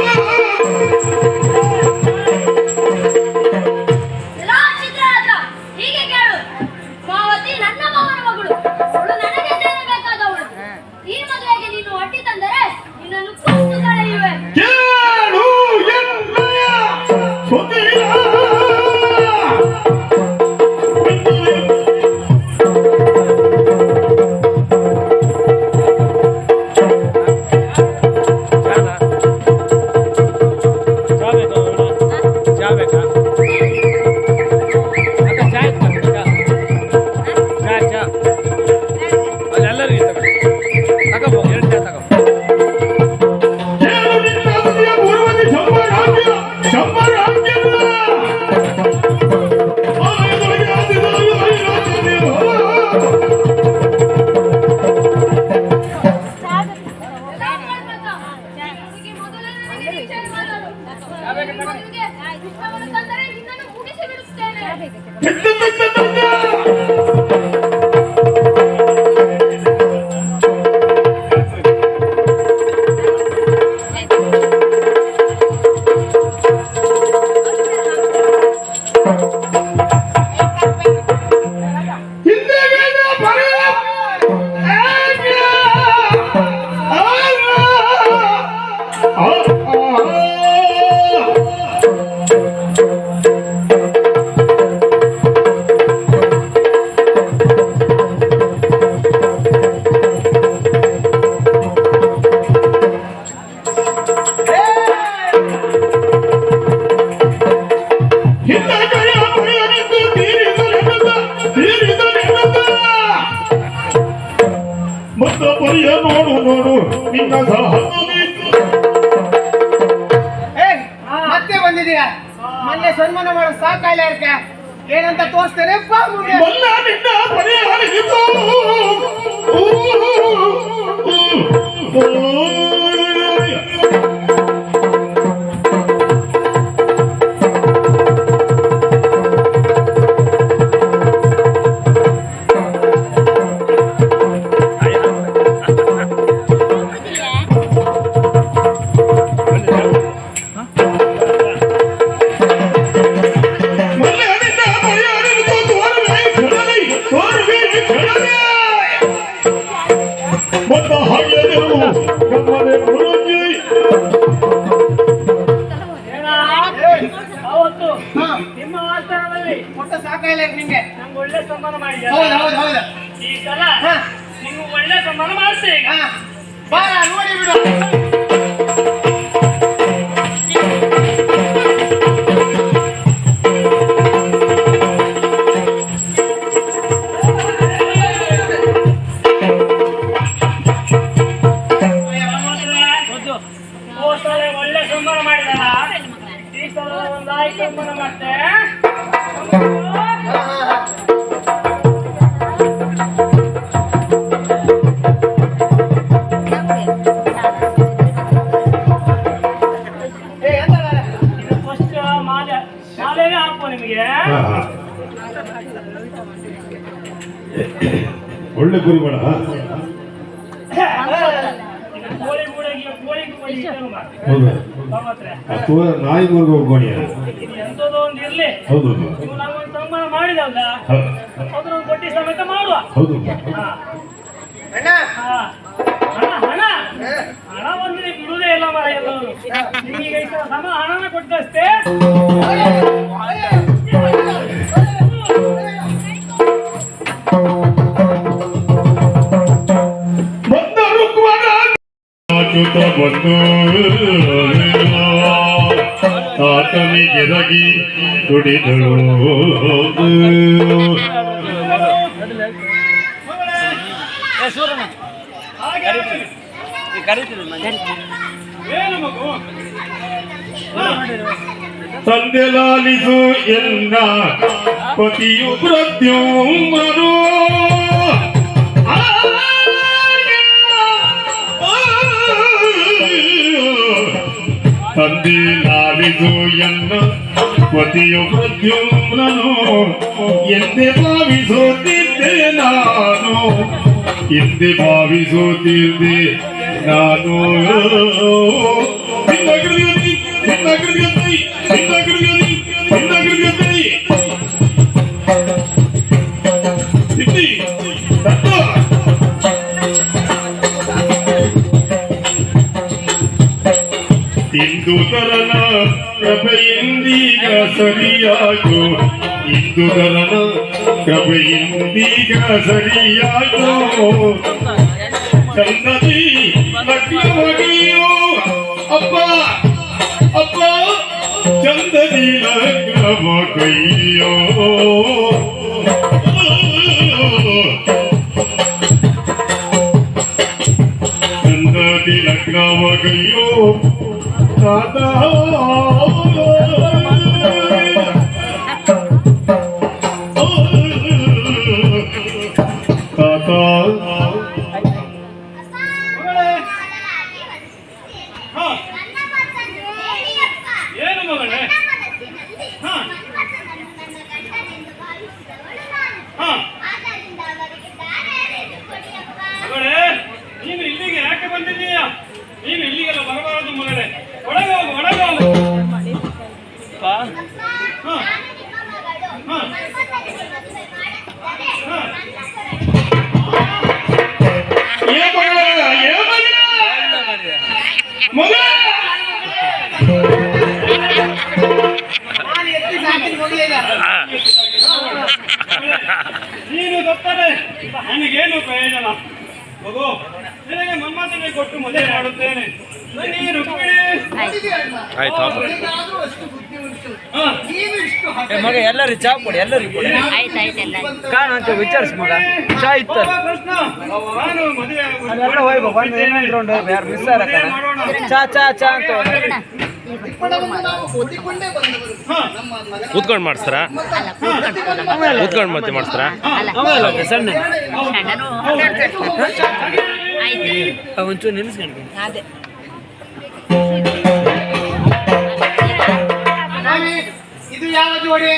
ಒಲಿಯ ನೋಡು ನೋಡು ನಿನ್ನ ಸಾಹಸವಿ. ಮತ್ತೆ ಬಂದಿದೀಯಾ? ಮೊನ್ನೆ ಸನ್ಮಾನ ಮಾಡೋ ಸಾಕಾಯ್ಲ ಇರ್ಕ ಏನಂತ ತೋರಿಸ್ತೇನೆ ಬಾ ಮುಂದೆ. ಬಲ್ಲ ನಿನ್ನ ಪರಿಹಾರಿಸಿತು. ಅವತ್ತು ನಿಮ್ಮ ಆಸ್ಥಾನದಲ್ಲಿ ಒಟ್ಟ ಸಾಕಾಯ್ಲ ನಿಂಗೆ. ನಂಗೆ ಒಳ್ಳೆ ಸನ್ಮಾನ ಮಾಡಿದ್ಯಾ? ಹೌದು ಹೌದು ಹೌದು. ಈ ಸಲ ನಿಮ್ಗೆ ಒಳ್ಳೆ ಸನ್ಮಾನ ಮಾಡ್ತೇವೆ ಈಗ. ಬಾರ ನೋಡಿ ಬಿಡು. ಹೋದ ಸಲ ಒಳ್ಳೆ ಸನ್ಮಾನ ಮಾಡಿದಲ್ಲ, ಈ ಸಲ ಒಂದು ಆಯ್ತು ಸನ್ಮಾನ ಮಾಡ್ತೆ. ಇದು ಫಸ್ಟ್ ಮಾಲೆನೇ ಹಾಕುವ ನಿಮಗೆ. ಒಳ್ಳೆ ಗುರುಗಳ ಕೋಳಿ ಕೋಳಿ ಇಟ್ಟರು ಮಾಡಿ. ಹೌದು ಭಗವತ್ರೆ, ಅಥವಾ ನಾಯಿ ಗುರುಗ ಹೋಗೋಣಿಯ. ಇದು ಎಂತದೋ ಒಂದು ಇರ್ಲಿ. ಹೌದು ನೀವು ನಮ್ಮೊಂದು ಸನ್ಮಾನ ಮಾಡಿದಲ್ಲ, ಅದ್ರೊಂದು ಬಡ್ಡಿ ಸಮೇತ ಮಾಡುವ. ಹೌದು ಹಾ. ಅಣ್ಣ ಹಾ. ಹಣ ಹಣ ಬಂದ್ರೆ ಬಿಡುವುದೇ ಇಲ್ಲ ಮರ ಎಲ್ಲರೂ. ನಿಮಗೆ ಈ ಸಲ ಸಮ ಹಣನ ಕೊಟ್ಟಷ್ಟೇ. ಬಂದು ಆತನಿಗೆರಗಿ ದುಡಿದಳು. ತಂದೆ ಲಾಲಿಸು ಎಲ್ಲ ಪತಿಯು ಪ್ರತ್ಯುಮ್ಮರು. ತಂದೆ ಲಾಲಿಸು ಎನ್ನ ಪತಿಯು ಪ್ರತ್ಯುಮ್ನನು ಎಂದೇ ಭಾವಿಸುತ್ತಿದ್ದೆ ನಾನು. ಎಂದೇ ಭಾವಿಸುತ್ತಿದ್ದೆ ನಾನು. ಇಂದು ತರನ ಕೃಪೆಯಿಂದೀಗ ಸರಿಯಾಗು. ಇಂದು ತರನ ಕೃಪೆಯಿಂದೀಗ ಸರಿಯಾಗು. ಚಂದದಿ ಲಗ್ನವಾಗಿಯೋ ಅಪ್ಪ ಅಪ್ಪ ಚಂದದಿ ಲಗ್ನವಾಗಿಯೋ. ಚಂದದಿ ಲಗ್ನವಾಗಿಯೋ ತಾತ. ಏನು ಮಗಳೇ? ಮಗಳೇ, ನೀನು ಇಲ್ಲಿಗೆ ಯಾಕೆ ಬಂದಿದ್ದೀಯಾ? ನೀನು ಇಲ್ಲಿಗೆಲ್ಲ ಬರಬಾರದು ಮಗಳೇ. ಒಳಗೋಗು ಒಳಗೋಗು. ನಾನು ಎತ್ತಿ ಸಾಕಿನ ಹೋಗ್ಲಿಲ್ಲ. ನೀನು ಗೊತ್ತದೆ ನನಗೇನು ಪ್ರಯೋಜನ. ಮಗು, ನಿನಗೆ ಮನ್ಮಥನಿಗೆ ಕೊಟ್ಟು ಮದುವೆ ಮಾಡುತ್ತೇನೆ. ನೀ ರುಕ್ಮಿಣಿ ಆಯ್ತು ಅವನಿಗಾದ್ರೂ ಅಷ್ಟು ಬುದ್ಧಿ ಉಂಟು. ಹಾ. ನೀನು ಇಷ್ಟು ಮಗ ಎಲ್ಲರಿಗೂ ಚಾ ಕೊಡಿ, ಎಲ್ಲರಿಗೂ ಕೊಡಿ. ಆಯ್ತಾಯ್ತೆಲ್ಲ ಕಾಣ ಅಂತ ವಿಚಾರಿಸ್ ಮಗ, ಚಾ ಇತ್ತ ಬಾಬಾ ಕೃಷ್ಣ, ನಾನು ಮದುವೆ ಅದೆಲ್ಲ ಹೋಯ್ ಬಾಬಾ, ಏನಾದ್ರು ಉಂಟು, ಯಾರು ಮಿಸ್ ಮಾಡೋಣ. ಚಾ ಚಾ ಚಾ ಅಂತ ಟಿಪ್ಪಣವನ್ನು ನಾವು ಓದಿಕೊಂಡೇ ಬಂದವರು. ನಮ್ಮ ಮಗನ ಕೂತ್ಕೊಂಡು ಮಾಡಿಸ್ತಾರಾ ಕೂತ್ಕೊಂಡು ಮತ್ತೆ ಮಾಡಿಸ್ತಾರಾ ಆಮೇಲೆ ಸಣ್ಣ ಸಣ್ಣನು ಆಯ್ತು ಒಂಚೂರು ನಿಲ್ಲಿಸ್ಕೊಂಡು ಅದೇ ಸ್ವಾಮಿ, ಇದು ಯಾವ ಜೋಡಿ?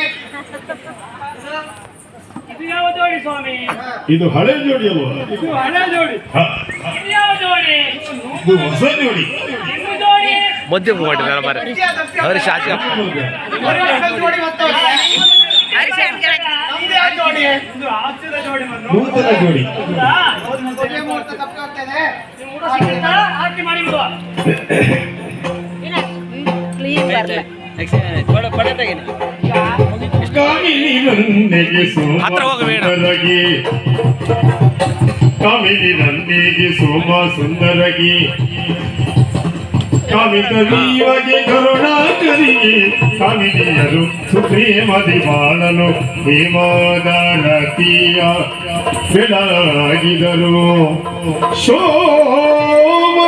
ಇದು ಯಾವ ಜೋಡಿ ಸ್ವಾಮಿ? ಇದು ಹಳೆ ಜೋಡಿ ಅಲ್ವಾ? ಇದು ಹಳೆ ಜೋಡಿ. ಹ, ಇದು ಯಾವ ಜೋಡಿ? ಇದು ಹೊಸ ಜೋಡಿ. ಇನ್ನು ಜೋಡಿ? ಮಧ್ಯೆ ಮಾಡಿದಾರ ಮಾರೆ ಹರೀಶ್ ಆಚೆ ಹೊಸ ಜೋಡಿ ಮತ್ತು ನಮ್ದು ಯಾವ ಜೋಡಿ? ಇದು ಆಶ್ಚರ್ಯ ಜೋಡಿ ಮತ್ತು ನೂತನ ಜೋಡಿ. ಹೌದಾ? ಮದುವೆ ಮುಹೂರ್ತ ತಪ್ಪಾಗ್ತದೆ. ನೀವು ಊಟ ಸಿಕ್ಕಿತಾ? ಆರತಿ ಮಾಡಿ ಬಿಡುವ. ಕ್ಲೀನ್ ಬರಲ್ಲ ಪಡೆ ತೆಗೀನಿ. ಕಾಮಿನಿ ನನ್ನಿಗೆ ಹತ್ರ ಹೋಗಬೇಡ. ಸುಂದರಗಿ, ಕಾಮಿನಿ ನನ್ನಿಗೆ ಸೋಮ ಸುಂದರಗಿ, ಕಾಮಿತವೀವಗೆ ಕರುಣಾಕರಿಗೆ, ಕಾಮಿನಿಯರು ಸುಪ್ರೇಮದಿ ಬಾಳಲು ಹೇಮಾದಾರತಿಯ ಬೆಳಗಿದರು. ಶೋಮ